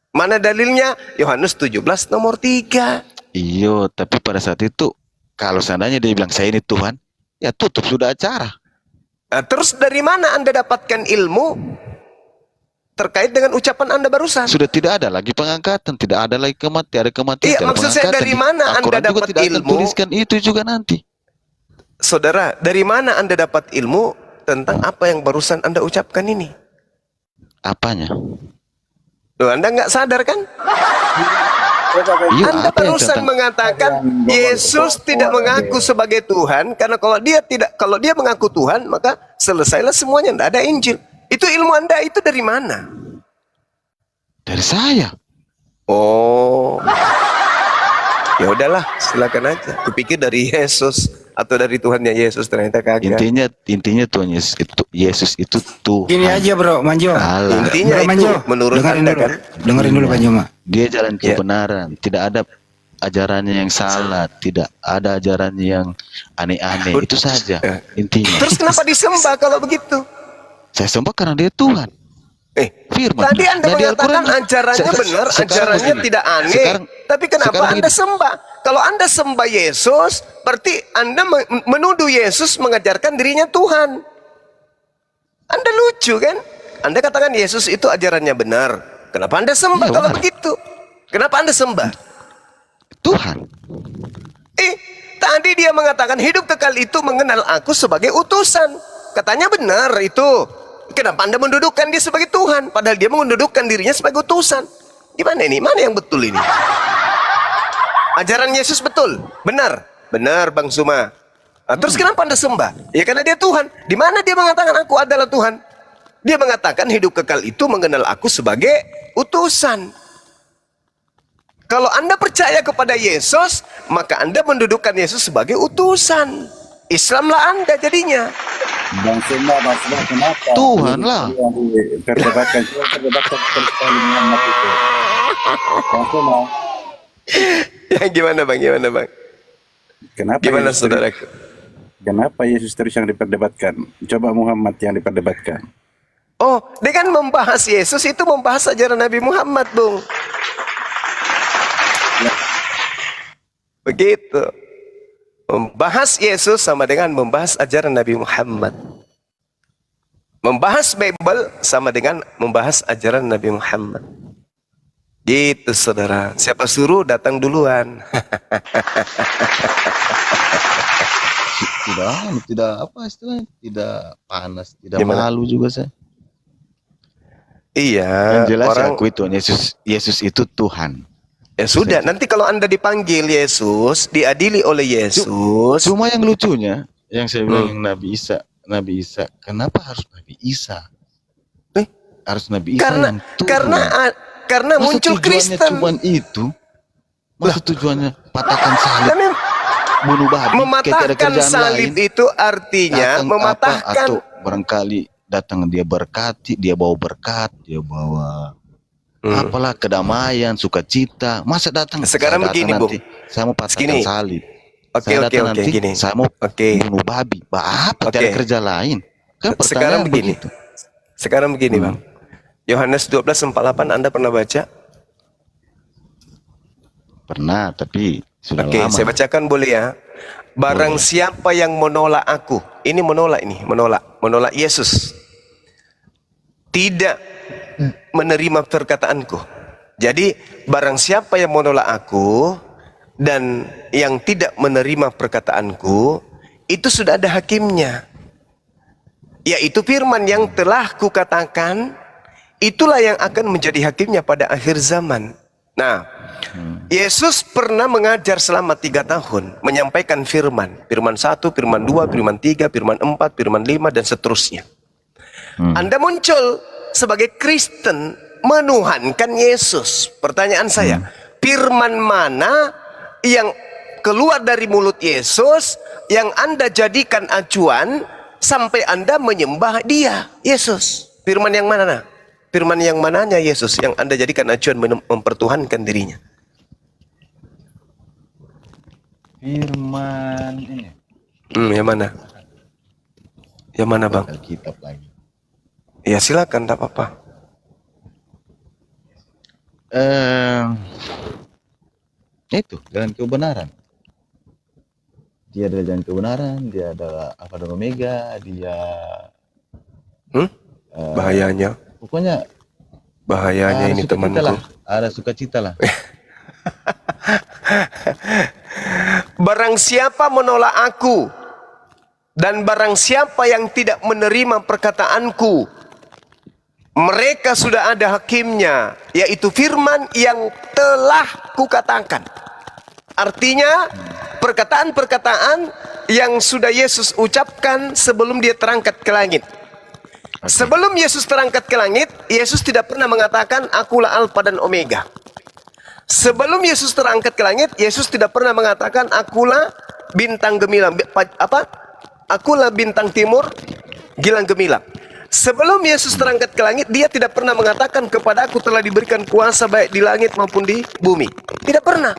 Mana dalilnya? Yohanes 17 nomor 3. Iya, tapi pada saat itu kalau seandainya dia bilang saya ini Tuhan, ya tutup sudah acara. Nah, terus dari mana Anda dapatkan ilmu terkait dengan ucapan Anda barusan? Sudah tidak ada lagi pengangkatan, tidak ada lagi kematian, ada kematian. Iya, tidak ada maksud saya pengangkatan. dari Di mana Anda Al-Quran juga dapat tidak akan ilmu? tuliskan itu juga nanti. Saudara, dari mana Anda dapat ilmu tentang apa yang barusan Anda ucapkan ini? Apanya? Loh, Anda nggak sadar kan? Iya, Anda apa yang barusan tentang mengatakan Yesus tidak mengaku sebagai Tuhan, karena kalau dia mengaku Tuhan, maka selesailah semuanya, tidak ada Injil. Itu ilmu Anda itu dari mana? dari saya? Oh, ya udahlah, silakan aja. Kupikir dari Yesus atau dari Tuhannya Yesus, ternyata kagak. Intinya Yesus itu Tuhan. Gini aja bro, Manjo. Allah. Intinya Bro itu Manjo, menurut dengerin Anda dulu, kan? dengerin dulu Manjo mak. Dia jalan Ya. kebenaran, tidak ada ajarannya yang salah, tidak ada ajarannya yang aneh-aneh. Itu saja intinya. Terus kenapa disembah kalau begitu? Saya sembah karena dia Tuhan. Firman. Tadi Anda Nah, di mengatakan Al-Quran, ajarannya benar, ajarannya begini. tidak aneh. Sekarang- Tapi kenapa sekarang Anda begini. sembah? Kalau Anda sembah Yesus, berarti Anda menuduh Yesus mengajarkan dirinya Tuhan. Anda lucu kan? Anda katakan Yesus itu ajarannya benar. Kenapa Anda sembah Iya, kalau benar. begitu? Kenapa Anda sembah? Tuhan. Tadi dia mengatakan hidup kekal itu mengenal aku sebagai utusan. Katanya benar itu. Kenapa Anda mendudukkan dia sebagai Tuhan? Padahal dia mendudukkan dirinya sebagai utusan. Gimana ini? Mana yang betul ini? Ajaran Yesus betul? Benar? Benar Bang Suma. Nah, terus kenapa Anda sembah? Ya karena dia Tuhan. Di mana dia mengatakan aku adalah Tuhan? Dia mengatakan hidup kekal itu mengenal aku sebagai utusan. Kalau Anda percaya kepada Yesus, maka Anda mendudukkan Yesus sebagai utusan. Islamlah Anda jadinya. Bang Suma kenapa? Tuhan lah. Perdebatkan sekali Muhammad itu. Bang Suma, Ya, gimana Bang? kenapa Gimana Yesus saudaraku? Kenapa Yesus terus yang diperdebatkan? Coba Muhammad yang diperdebatkan. Oh, dengan membahas Yesus itu membahas ajaran Nabi Muhammad, Bung. Begitu. Membahas Yesus sama dengan membahas ajaran Nabi Muhammad. Membahas Bible sama dengan membahas ajaran Nabi Muhammad. Gitu saudara. Siapa suruh datang duluan. Tidak apa istilahnya, tidak panas, tidak Gimana? malu juga saya. Iya. Yang jelas orang aku itu Yesus itu Tuhan. ya sudah. Nanti kalau Anda dipanggil Yesus, diadili oleh Yesus. Cuma yang lucunya, yang saya bilang Nabi Isa, kenapa harus Nabi Isa? Harus Nabi Isa Karena yang Tuhan. karena Masa muncul tujuannya Kristen. cuman itu? Masa tujuannya patahkan salib, Kami bunuh babi, kayak ada mematahkan kerjaan salib lain? itu artinya Datang mematahkan. atau barangkali datang dia berkati, dia bawa berkat, dia bawa apalah kedamaian, sukacita. Masa datang? Sekarang saya datang begini, nanti, Bung. saya mau patahkan Segini. salib. Oke, Saya oke, datang oke, nanti, gini. saya mau Oke. bunuh babi. Apa? Oke. Tidak ada kerja lain. Kan Sekarang pertanyaan begini. begitu. Sekarang begini, Bang. Yohanes 12:48 Anda pernah baca? Pernah, tapi sudah Oke, lama. saya bacakan boleh ya. Barang siapa yang menolak aku, ini menolak Yesus. Tidak menerima perkataanku. Jadi, barang siapa yang menolak aku dan yang tidak menerima perkataanku, itu sudah ada hakimnya. Yaitu firman yang telah kukatakan, itulah yang akan menjadi hakimnya pada akhir zaman. Nah, Yesus pernah mengajar selama 3 tahun, menyampaikan firman. Firman 1, firman 2, firman 3, firman 4, firman 5, dan seterusnya. Anda muncul sebagai Kristen, menuhankan Yesus. Pertanyaan saya, firman mana yang keluar dari mulut Yesus, yang Anda jadikan acuan, sampai Anda menyembah dia, Yesus? Firman yang mana? Firman yang mananya Yesus yang Anda jadikan acuan mempertuhankan dirinya? Firman ini. Yang mana? Yang mana, Bang? Alkitab lagi. Ya silakan, tak apa-apa. Itu jalan kebenaran. Dia adalah jalan kebenaran, dia adalah Alfa dan Omega, dia Bahayanya, pokoknya bahayanya ada ini sukacita temanku. lah, ada sukacita lah. Barang siapa menolak aku dan barang siapa yang tidak menerima perkataanku, mereka sudah ada hakimnya, yaitu firman yang telah kukatakan. Artinya perkataan-perkataan yang sudah Yesus ucapkan sebelum dia terangkat ke langit. Sebelum Yesus terangkat ke langit, Yesus tidak pernah mengatakan akulah Alfa dan Omega. Sebelum Yesus terangkat ke langit, Yesus tidak pernah mengatakan akulah bintang gemilang, akulah bintang timur gilang gemilang. Sebelum Yesus terangkat ke langit, dia tidak pernah mengatakan kepada aku telah diberikan kuasa baik di langit maupun di bumi. Tidak pernah.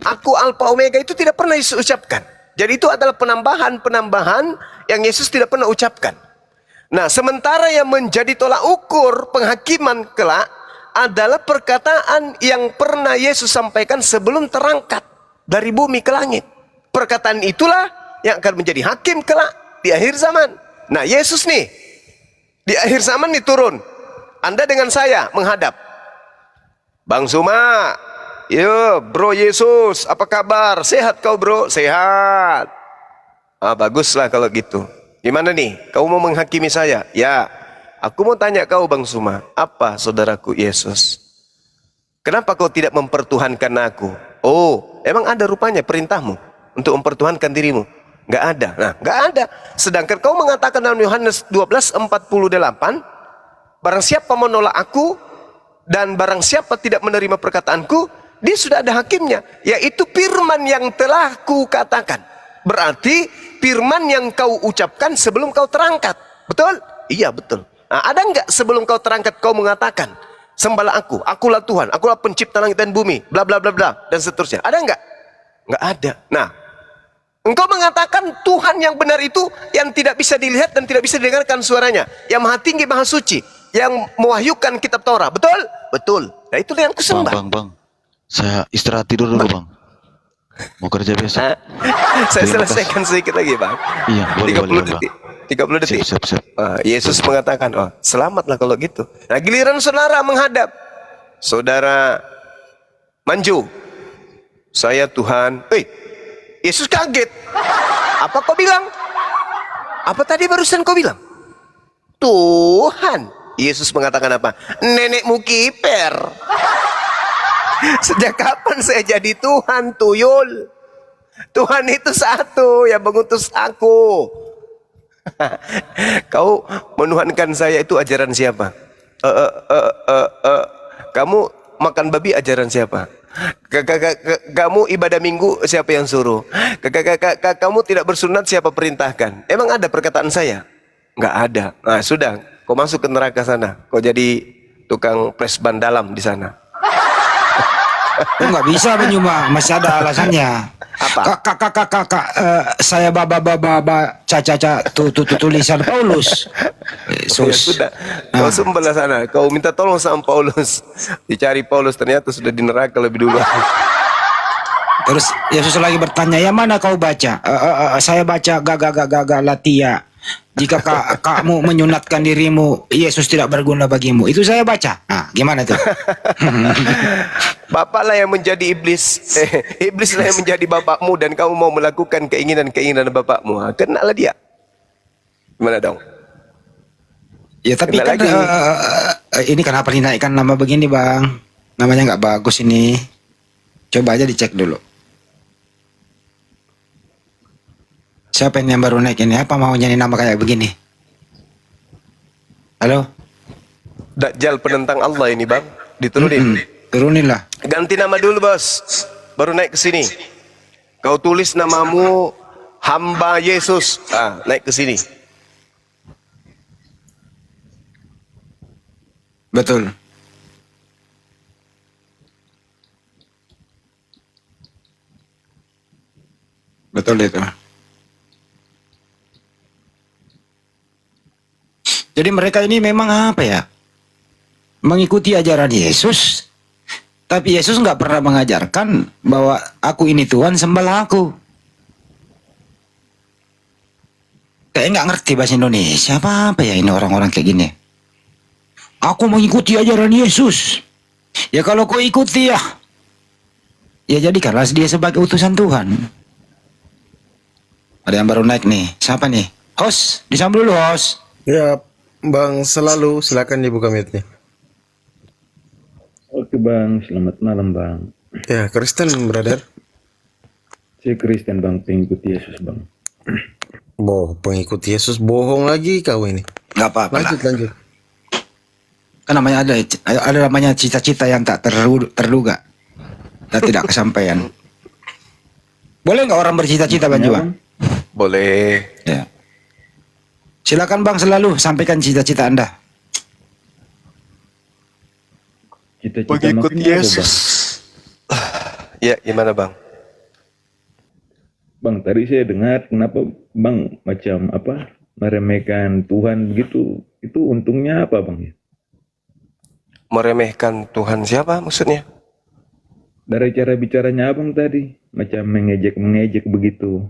Aku Alfa Omega itu tidak pernah Yesus ucapkan. Jadi itu adalah penambahan-penambahan yang Yesus tidak pernah ucapkan. Nah, sementara yang menjadi tolak ukur penghakiman kelak adalah perkataan yang pernah Yesus sampaikan sebelum terangkat dari bumi ke langit. Perkataan itulah yang akan menjadi hakim kelak di akhir zaman. Nah, Yesus nih di akhir zaman nih turun. Anda dengan saya menghadap. Bang Suma, yo bro Yesus, apa kabar? Sehat kau bro? Sehat. Ah, baguslah kalau gitu. Gimana nih? Kau mau menghakimi saya? Ya. Aku mau tanya kau Bang Suma, apa saudaraku Yesus? Kenapa kau tidak mempertuhankan aku? Oh, emang ada rupanya perintahmu untuk mempertuhankan dirimu? Nggak ada. Nah, nggak ada. Sedangkan kau mengatakan dalam Yohanes 12:48, barang siapa menolak aku dan barang siapa tidak menerima perkataanku, dia sudah ada hakimnya, yaitu firman yang telah kukatakan. Berarti firman yang kau ucapkan sebelum kau terangkat. Betul? Iya, betul. Nah, ada nggak sebelum kau terangkat kau mengatakan sembahlah aku, akulah Tuhan, akulah pencipta langit dan bumi, bla bla bla bla dan seterusnya. Ada nggak? Nggak ada. Nah, engkau mengatakan Tuhan yang benar itu yang tidak bisa dilihat dan tidak bisa didengarkan suaranya, yang maha tinggi, maha suci, yang mewahyukan kitab Taurat. Betul? Betul. Nah, itu yang kusembah. Bang, saya istirahat tidur dulu bang. Mau kerja besok. Saya selesaikan sedikit lagi bang. Iya, boleh, 30 detik. 30 detik. Siap. Yesus mengatakan, oh selamatlah kalau gitu. Nah, giliran saudara menghadap. Saudara maju. Saya Tuhan. Yesus kaget. Apa kau bilang? Apa tadi barusan kau bilang? Tuhan. Yesus mengatakan apa? Nenekmu kiper. Sejak kapan saya jadi Tuhan, tuyul? Tuhan itu satu yang mengutus aku. Kau menuhankan saya itu ajaran siapa? Kamu makan babi ajaran siapa? Kamu ibadah minggu siapa yang suruh? Kamu tidak bersunat siapa perintahkan? Emang ada perkataan saya? Nggak ada. Nah sudah, kau masuk ke neraka sana. Kau jadi tukang pres ban dalam di sana. Oh, nggak bisa Banyuma, masih ada alasannya. Apa? Kakak, saya caca tulisan Paulus. Oh, ya sudah, kau sembahlah sana. Kau minta tolong sama Paulus. Dicari Paulus, ternyata sudah di neraka lebih dulu. Terus Yesus lagi bertanya, yang mana kau baca? Saya baca Galatia. Jika kamu menyunatkan dirimu, Yesus tidak berguna bagimu. Itu saya baca. Nah, gimana tuh? Bapaklah yang menjadi iblis. Iblislah yang menjadi bapakmu dan kamu mau melakukan keinginan-keinginan bapakmu. Kenalah dia. Gimana dong? Ya tapi kan ini kenapa dinaikkan nama begini bang? Namanya nggak bagus ini. Coba aja dicek dulu. Siapa yang baru naik ini? Apa maunya ini nama kayak begini? Halo? Dajjal penentang Allah ini bang. Diturunin. Turunin lah. Ganti nama dulu bos. Baru naik ke sini. Kau tulis namamu hamba Yesus. Naik ke sini. Betul. Betul itu. Jadi mereka ini memang apa ya? Mengikuti ajaran Yesus. Tapi Yesus nggak pernah mengajarkan bahwa aku ini Tuhan, sembahlah aku. Kayak nggak ngerti bahasa Indonesia apa ya ini orang-orang kayak gini. Aku mengikuti ajaran Yesus. Ya kalau kau ikuti ya jadikanlah dia sebagai utusan Tuhan. Ada yang baru naik nih. Siapa nih? Host, disambut dulu host. Ya, Bang Selalu, silakan dibuka mute-nya. Oke Bang, selamat malam Bang. Ya, Kristen, brother. Saya Kristen Bang, pengikut Yesus Bang. Pengikut Yesus bohong lagi kau ini. Gak apa-apa lah. Lanjut. Kan namanya ada namanya cita-cita yang tak terduga dan tidak kesampaian. Boleh nggak orang bercita-cita Bang Juang? Boleh. Ya. Silakan Bang Selalu sampaikan cita-cita Anda. Cita-cita Pengikut maksudnya apa, Yesus. Ya, gimana Bang? Bang, tadi saya dengar kenapa Bang macam apa meremehkan Tuhan begitu. Itu untungnya apa Bang? Meremehkan Tuhan siapa maksudnya? Dari cara bicaranya Abang tadi, macam mengejek begitu.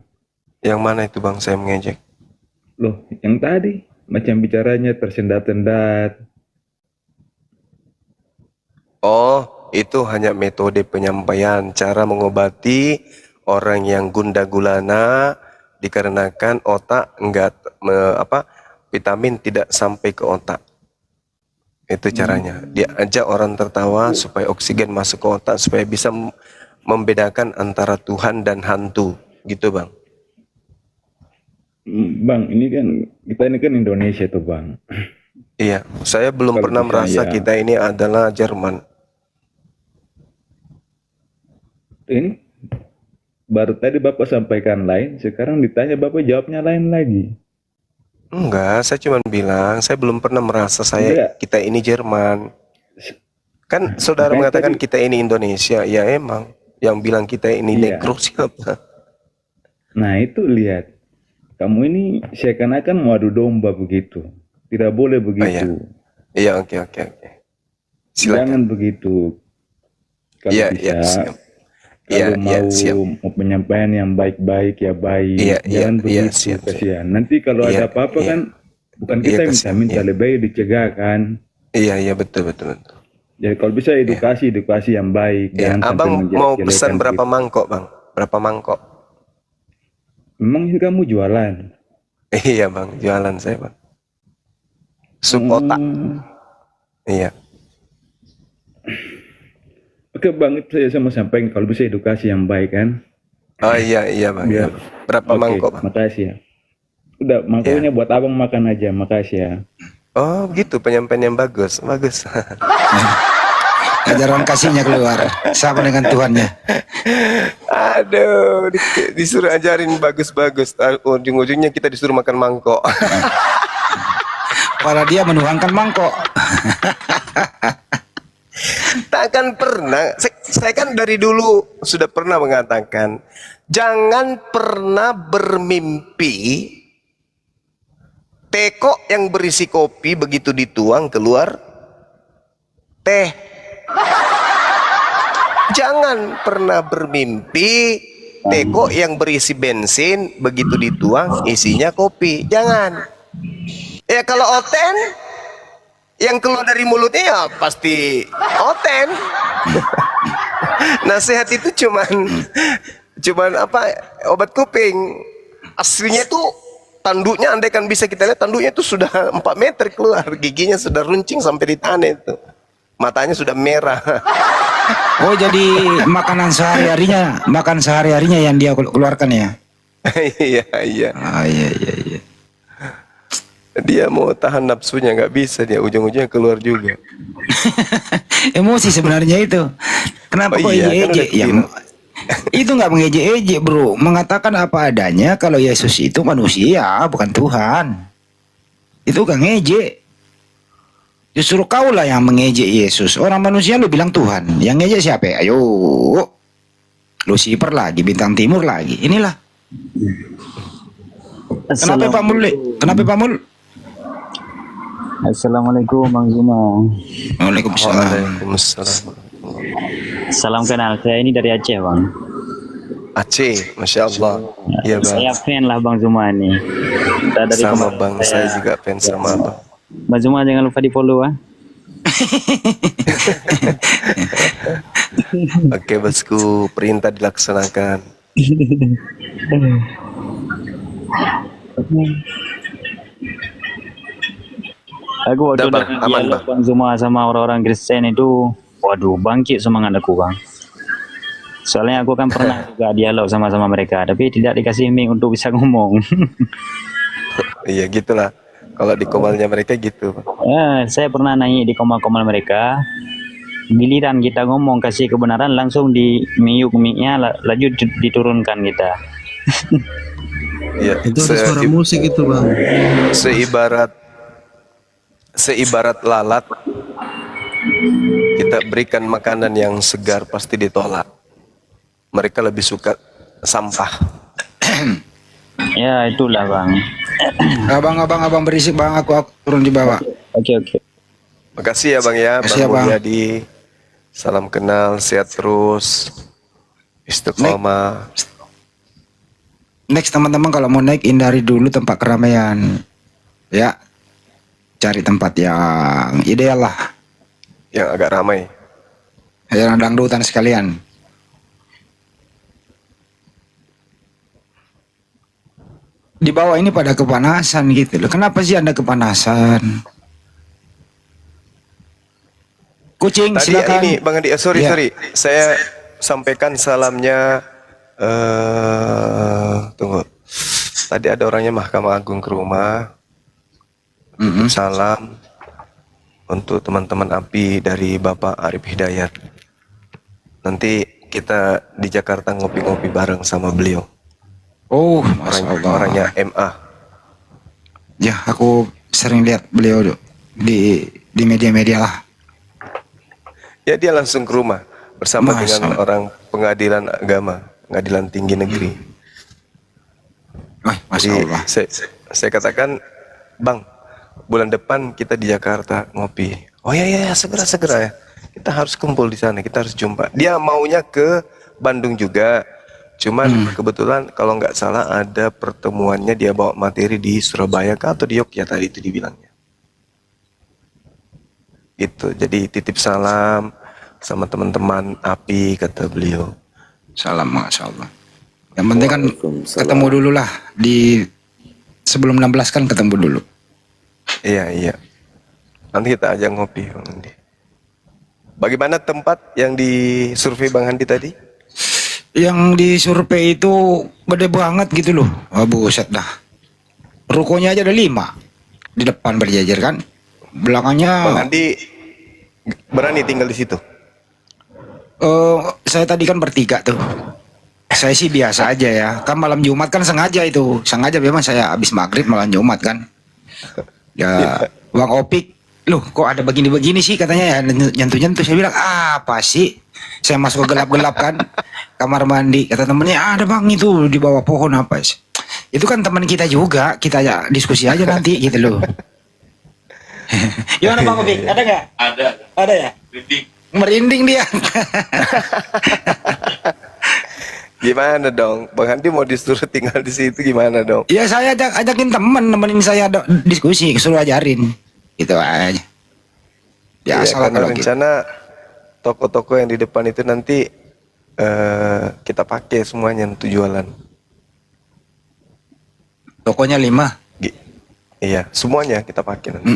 Yang mana itu Bang saya mengejek? Loh, yang tadi macam bicaranya tersendat-sendat. Oh, itu hanya metode penyampaian, cara mengobati orang yang gundah gulana dikarenakan otak vitamin tidak sampai ke otak. Itu caranya. Dia ajak orang tertawa supaya oksigen masuk ke otak supaya bisa membedakan antara Tuhan dan hantu, gitu Bang. Bang, kita ini kan Indonesia tuh Bang. Iya, saya belum pernah merasa kita ini adalah Jerman. Ini baru tadi Bapak sampaikan lain, sekarang ditanya Bapak jawabnya lain lagi. Enggak, saya cuma bilang saya belum pernah merasa kita ini Jerman. Kan saudara mengatakan kita ini Indonesia, ya emang. Yang bilang kita ini negro siapa? Nah itu lihat, kamu ini seakan-akan mau adu domba begitu. Tidak boleh begitu. Iya, oke. Silakan. Jangan begitu. Kalau bisa. Kalau mau penyampaian yang baik-baik ya baik, jangan begitu kasihan. Nanti kalau ada apa-apa kan bukan kita minta lebih dicegah kan. Iya betul. Jadi kalau bisa edukasi yang baik. Jangan Abang mau pesan berapa mangkok Bang? Berapa mangkok? Memang ini kamu jualan? Iya Bang, jualan saya Bang. Sup otak. Iya. Oke Bang, saya mau sampaikan kalau bisa edukasi yang baik kan. Oh iya Bang. Biar. Berapa mangkok Bang? Makasih ya. Udah, mangkoknya buat Abang makan aja, makasih ya. Oh gitu, penyampaian yang bagus. Ajaran kasihnya keluar, sama dengan Tuhannya. Aduh, disuruh ajarin bagus-bagus. Ujung-ujungnya kita disuruh makan mangkok. Padahal dia menuangkan mangkok. Takkan pernah, saya kan dari dulu sudah pernah mengatakan, jangan pernah bermimpi teko yang berisi kopi begitu dituang keluar teh. Jangan pernah bermimpi teko yang berisi bensin begitu dituang isinya kopi. Jangan. Ya kalau oten yang keluar dari mulutnya ya pasti oten. Nasihat itu cuman obat kuping. Aslinya tuh tanduknya, andaikan bisa kita lihat, tanduknya itu sudah 4 meter keluar, giginya sudah runcing sampai di tanah itu, matanya sudah merah. Oh jadi makanan sehari-harinya yang dia keluarkan ya? Iya. Iya. Dia mau tahan nafsunya nggak bisa, dia ujung-ujungnya keluar juga. Emosi sebenarnya itu. Kenapa kok ejek-ejek? Itu nggak mengejek-ejek bro, mengatakan apa adanya kalau Yesus itu manusia bukan Tuhan. Itu kan ngejek. Justru kaulah yang mengejek Yesus. Orang manusia lu bilang Tuhan, yang ngejek siapa? Ayo, Lucifer lagi, bintang timur lagi. Inilah. Kenapa Pak Mul? Assalamualaikum Bang Zuma. Waalaikumsalam. Salam kenal, saya ini dari Aceh Bang. Aceh, Masya Allah. Ya, Saya fan lah Bang Zuma nih. Udah dari Sama kemarin bang, saya juga fans sama abang. Bang Zuma jangan lupa di follow ah. Oke bosku, perintah dilaksanakan. Aku waktu Udah, Bang. dengar Aman, dialog Bang. Bang Zuma sama orang-orang Kristen itu, waduh bangkit semangat aku bang. Soalnya aku kan pernah juga dialog sama mereka, tapi tidak dikasih mic untuk bisa ngomong. Iya gitulah. Kalau di komalnya mereka gitu. Saya pernah naik di komal-komal mereka. Giliran kita ngomong kasih kebenaran langsung di mute mic-nya, lanjut diturunkan kita. Iya. Itu ada suara musik itu bang. Seibarat lalat, kita berikan makanan yang segar pasti ditolak. Mereka lebih suka sampah. Ya itulah bang. Abang berisik bang, aku turun di bawah. Oke. Makasih ya bang ya, Makasih ya, Bang Bang. Mulyadi. Salam kenal, sehat terus. Istiqomah. Next teman-teman kalau mau naik hindari dulu tempat keramaian. Ya. Cari tempat yang ideal lah. Yang agak ramai. Yang dangdutan sekalian. Di bawah ini pada kepanasan gitu loh. Kenapa sih Anda kepanasan? Kucing Tadi silakan. ini Bang Andi, sorry. Saya sampaikan salamnya tunggu. Tadi ada orangnya Mahkamah Agung ke rumah. Salam untuk teman-teman API dari Bapak Arif Hidayat. Nanti kita di Jakarta ngopi-ngopi bareng sama beliau. Oh, Masya Allah. Orangnya MA. Ya, aku sering lihat beliau di media-media lah. Ya dia langsung ke rumah bersama Masya dengan Allah. orang pengadilan agama, pengadilan tinggi negeri. Masya Jadi Allah. saya katakan, Bang, bulan depan kita di Jakarta ngopi. Oh ya segera ya. Kita harus kumpul di sana, kita harus jumpa. Dia maunya ke Bandung juga. Cuman kebetulan kalau nggak salah ada pertemuannya, dia bawa materi di Surabaya atau di Yogyakarta tadi itu dibilangnya. Gitu. Jadi titip salam sama teman-teman API kata beliau. Salam, Masya Allah. Yang penting kan ketemu dulu lah di sebelum 16 kan ketemu dulu. Iya. Nanti kita ajak ngopi Bang Andi. Bagaimana tempat yang disurvei Bang Andi tadi? Yang disurvei itu gede banget gitu loh. Wah, buset dah. Rukonya aja ada 5 di depan berjajar kan. Belakangnya Bang Andi berani tinggal di situ? saya tadi kan bertiga tuh. Saya sih biasa aja ya. Kan malam Jumat kan sengaja itu. Sengaja memang saya habis maghrib malam Jumat kan. Ya, Bang Opik, loh kok ada begini-begini sih katanya ya, nyentuh-nyentuh. Saya bilang, apa sih? Saya masuk ke gelap-gelap kan. Kamar mandi, kata temennya, ada bang itu di bawah pohon apa sih? Itu kan teman kita juga, kita ya diskusi aja nanti gitu loh. Gimana Bang Opik? Ada nggak? Ada ya? Merinding dia. Gimana dong? Bang Andi mau disuruh tinggal di situ gimana dong? Ya saya ajakin temen, nemenin saya diskusi, suruh ajarin. Gitu aja. Ya, Biasa lah karena kalau gitu. rencana toko-toko yang di depan itu nanti kita pakai semuanya untuk jualan. Tokonya 5. Iya, semuanya kita pakai nanti.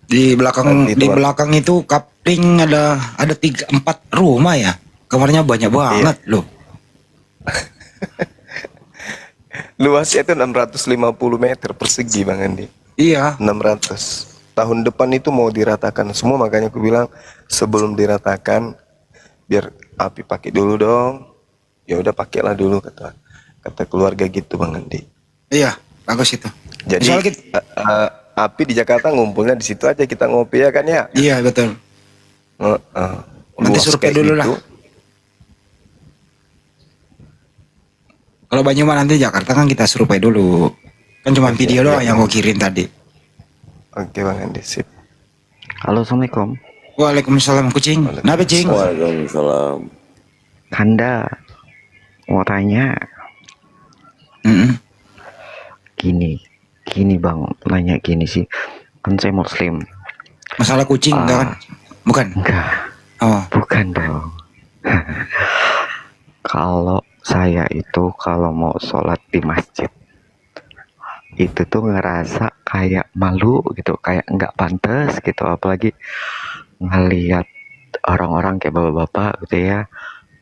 Di belakang itu kapling ada 3-4 rumah ya. Kamarnya banyak banget loh. Luasnya itu 650 meter persegi Bang Andi. Iya. 600. Tahun depan itu mau diratakan semua, makanya aku bilang sebelum diratakan biar API pakai dulu dong. Ya udah pakailah dulu kata keluarga gitu Bang Andi. Iya, bagus itu. Jadi API di Jakarta ngumpulnya di situ aja, kita ngopi ya kan ya? Iya betul. Nanti survei dulu lah. Kalau Banyumas nanti Jakarta kan kita survei dulu. Kan cuma video doang yang gue kirim tadi. Oke Bang Andi, sip. Halo, Assalamualaikum. Waalaikumsalam kucing. Kenapa cing? Waalaikumsalam. Kanda mau tanya. Gini, gini bang, nanya gini sih, kan saya muslim. Masalah kucing enggak kan? Bukan? Enggak. Oh. Bukan dong. Kalau saya itu kalau mau sholat di masjid itu tuh ngerasa kayak malu gitu, kayak nggak pantas gitu, apalagi ngelihat orang-orang kayak bapak-bapak gitu ya,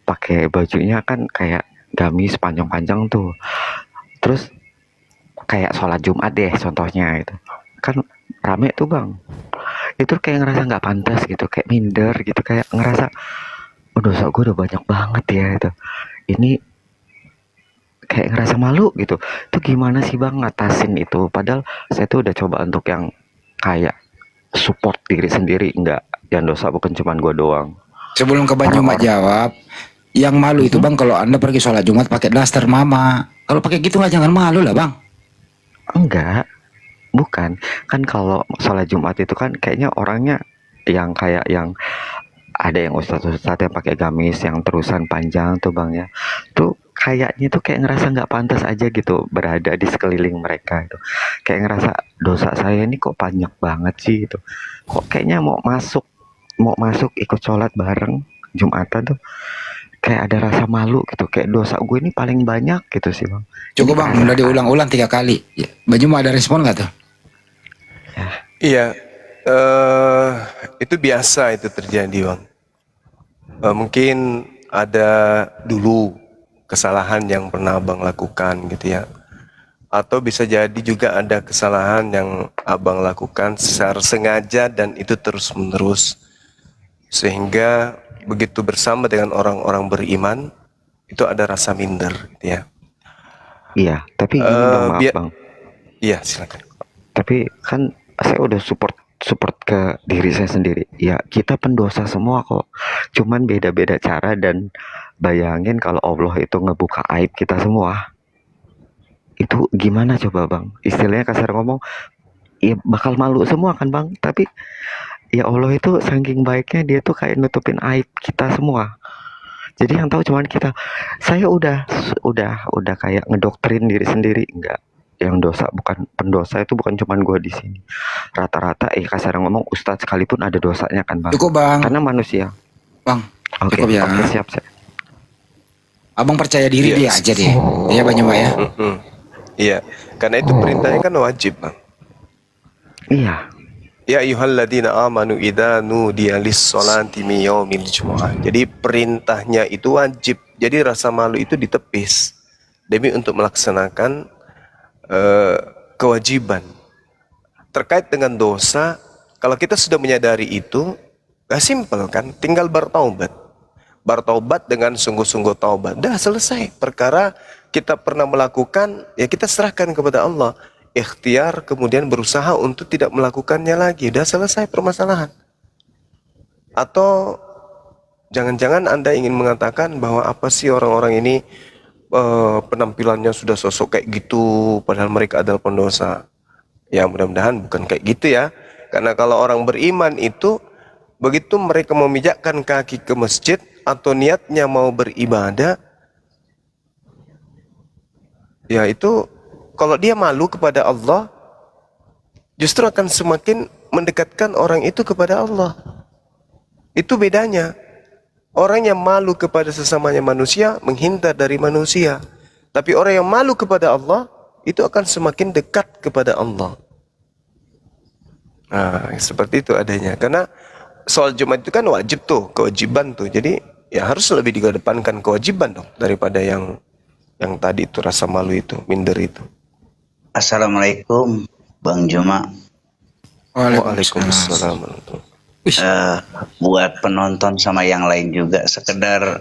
pakai bajunya kan kayak gamis panjang-panjang tuh, terus kayak sholat Jumat deh contohnya gitu, kan rame tuh bang, itu kayak ngerasa nggak pantas gitu, kayak minder gitu, kayak ngerasa oh, dosa gue udah banyak banget ya itu, ini kayak ngerasa malu gitu. Itu gimana sih bang ngatasin itu? Padahal saya tuh udah coba untuk yang kayak support diri sendiri, enggak yang dosa bukan cuman gue doang. Sebelum ke Bang Jumat jawab, yang malu itu bang kalau anda pergi sholat Jumat pakai daster mama. Kalau pakai gitu lah jangan malu lah bang. Enggak, bukan. Kan kalau sholat Jumat itu kan kayaknya orangnya yang kayak yang ada yang ustadz-ustadz yang pakai gamis yang terusan panjang tuh bang ya. Tuh kayaknya tuh kayak ngerasa nggak pantas aja gitu berada di sekeliling mereka itu. Kayak ngerasa dosa saya ini kok banyak banget sih gitu. Kok kayaknya mau masuk ikut sholat bareng Jumatan tuh kayak ada rasa malu gitu, kayak dosa gue ini paling banyak gitu sih bang. Cukup bang, udah diulang-ulang 3 kali. Bang Juma ada respon nggak tuh? Iya, itu biasa itu terjadi bang. Mungkin ada dulu kesalahan yang pernah abang lakukan gitu ya, atau bisa jadi juga ada kesalahan yang abang lakukan secara sengaja dan itu terus menerus, sehingga begitu bersama dengan orang-orang beriman itu ada rasa minder gitu ya. Iya, tapi gini bang, maaf bang. Iya silakan. Tapi kan saya udah support ke diri saya sendiri. Ya kita pendosa semua kok. Cuman beda-beda cara, dan bayangin kalau Allah itu ngebuka aib kita semua. Itu gimana coba bang? Istilahnya kasar ngomong, ya bakal malu semua kan bang. Tapi ya Allah itu saking baiknya dia tuh kayak nutupin aib kita semua. Jadi yang tahu cuman kita. Saya udah kayak ngedoktrin diri sendiri, enggak. Yang dosa bukan pendosa itu bukan cuman gue di sini. Rata-rata kasar ngomong ustadz sekalipun ada dosanya kan bang. Cukup bang. Karena manusia. Bang. Oke, cukup ya. Oke, siap. Abang percaya diri dia aja deh. Iya Bang Juma ya. Iya, karena itu perintahnya kan wajib bang. Iya. Ya ayyuhalladzina amanu idza nudiya lis-sholati min yaumil jumu'ah. Jadi perintahnya itu wajib. Jadi rasa malu itu ditepis demi untuk melaksanakan kewajiban. Terkait dengan dosa, kalau kita sudah menyadari itu, gak simpel kan, tinggal bertaubat. Bertaubat dengan sungguh-sungguh taubat. Dah selesai. Perkara kita pernah melakukan, ya kita serahkan kepada Allah. Ikhtiar kemudian berusaha untuk tidak melakukannya lagi. Dah selesai permasalahan. Atau jangan-jangan Anda ingin mengatakan bahwa apa sih orang-orang ini penampilannya sudah sosok kayak gitu, padahal mereka adalah pendosa. Ya mudah-mudahan bukan kayak gitu ya. Karena kalau orang beriman itu begitu mereka memijakkan kaki ke masjid atau niatnya mau beribadah, ya itu kalau dia malu kepada Allah, justru akan semakin mendekatkan orang itu kepada Allah. Itu bedanya. Orang yang malu kepada sesamanya manusia menghindar dari manusia. Tapi orang yang malu kepada Allah itu akan semakin dekat kepada Allah. Nah, seperti itu adanya. Karena soal Jumat itu kan wajib tuh, kewajiban tuh. Jadi ya harus lebih dikedepankan kewajiban dong daripada yang tadi itu rasa malu itu, minder itu. Assalamualaikum Bang Juma. Waalaikumsalam. Buat penonton sama yang lain juga, sekedar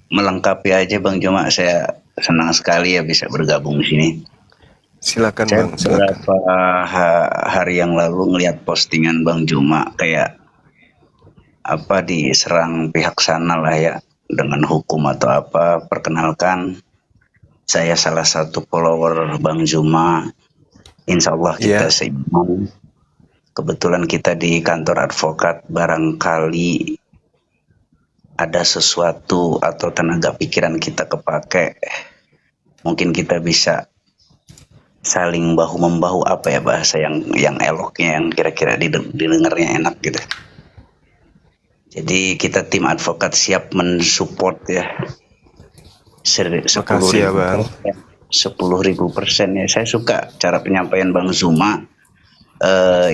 melengkapi aja Bang Juma, saya senang sekali ya bisa bergabung di sini. Silakan saya Bang, silakan. Beberapa hari yang lalu ngelihat postingan Bang Juma kayak apa diserang pihak sana lah ya dengan hukum atau apa. Perkenalkan, saya salah satu follower Bang Juma. Insya Allah kita seiman. Kebetulan kita di kantor advokat, barangkali ada sesuatu atau tenaga pikiran kita kepake, mungkin kita bisa saling bahu membahu, apa ya bahasa yang eloknya, yang kira-kira didengarnya enak gitu. Jadi kita tim advokat siap mensupport ya. 10.000 Makasih ya, Bang. 10.000% ya. Saya suka cara penyampaian Bang Zuma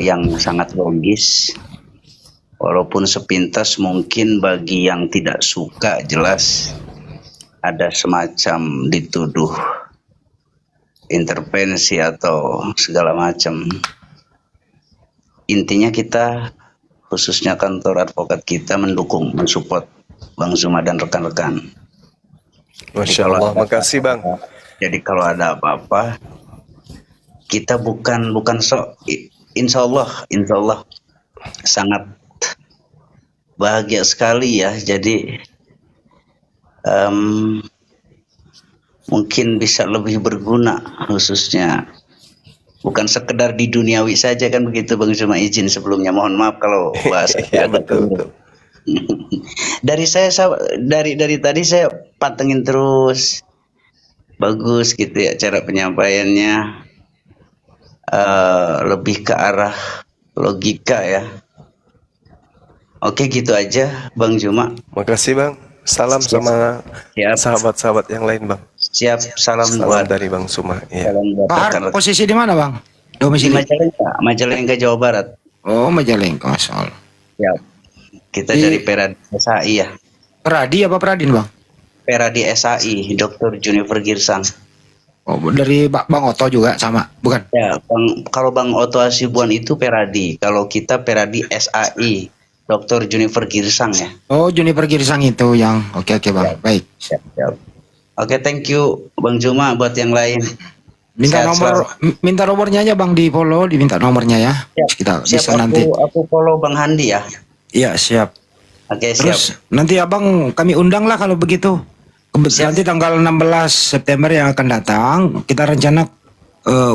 yang sangat logis. Walaupun sepintas mungkin bagi yang tidak suka jelas ada semacam dituduh intervensi atau segala macam. Intinya kita, khususnya kantor advokat kita, mendukung, mensupport Bang Zuma dan rekan-rekan. Masya Allah, makasih Bang. Jadi kalau ada apa-apa, kita bukan sok, insya Allah sangat bahagia sekali ya. Jadi mungkin bisa lebih berguna, khususnya bukan sekedar di duniawi saja kan begitu Bang Zuma. Izin sebelumnya, mohon maaf kalau bahasa ya, betul. dari tadi saya pantengin terus, bagus gitu ya cara penyampaiannya, lebih ke arah logika ya. Oke, gitu aja Bang Zuma. Makasih Bang. Salam sama sahabat-sahabat yang lain Bang. Siap, salam buat dari Bang Zuma. Iya. Pak, posisi di mana Bang? Domisili? Majalengka, Jawa Barat. Oh, Majalengka, Masya Allah. Ya. Kita dari Peradi SAI ya. Peradi apa Peradin Bang? Peradi SAI, Dr. Junifer Girsang. Oh, dari Bang Oto juga sama, bukan? Ya, kalau Bang Oto Hasibuan itu Peradi, kalau kita Peradi SAI, Dr. Junifer Girsang ya. Oh, Junifer Girsang itu yang oke Bang, ya. baik. Ya. Oke, thank you Bang Zuma. Buat yang lain, minta nomornya aja Bang, di follow, diminta nomornya ya. Kita bisa nanti. Aku follow Bang Handi ya. Iya, siap. Oke, Terus siap. nanti Abang kami undang lah kalau begitu. Nanti tanggal 16 September yang akan datang, kita rencana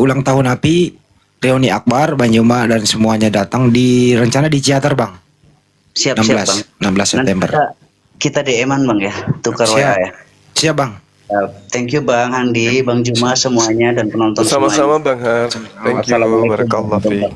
ulang tahun API, reuni akbar, Bang Zuma dan semuanya datang, rencana di Ciater Bang. Siap, 16, siap Bang. 16 September. Kita DM-an Bang ya, tukar WA ya. Siap Bang. Thank you Bang Handi, Bang Zuma semuanya dan penonton Sama-sama semuanya. Bang Har. Thank you. Barakallahu fiik.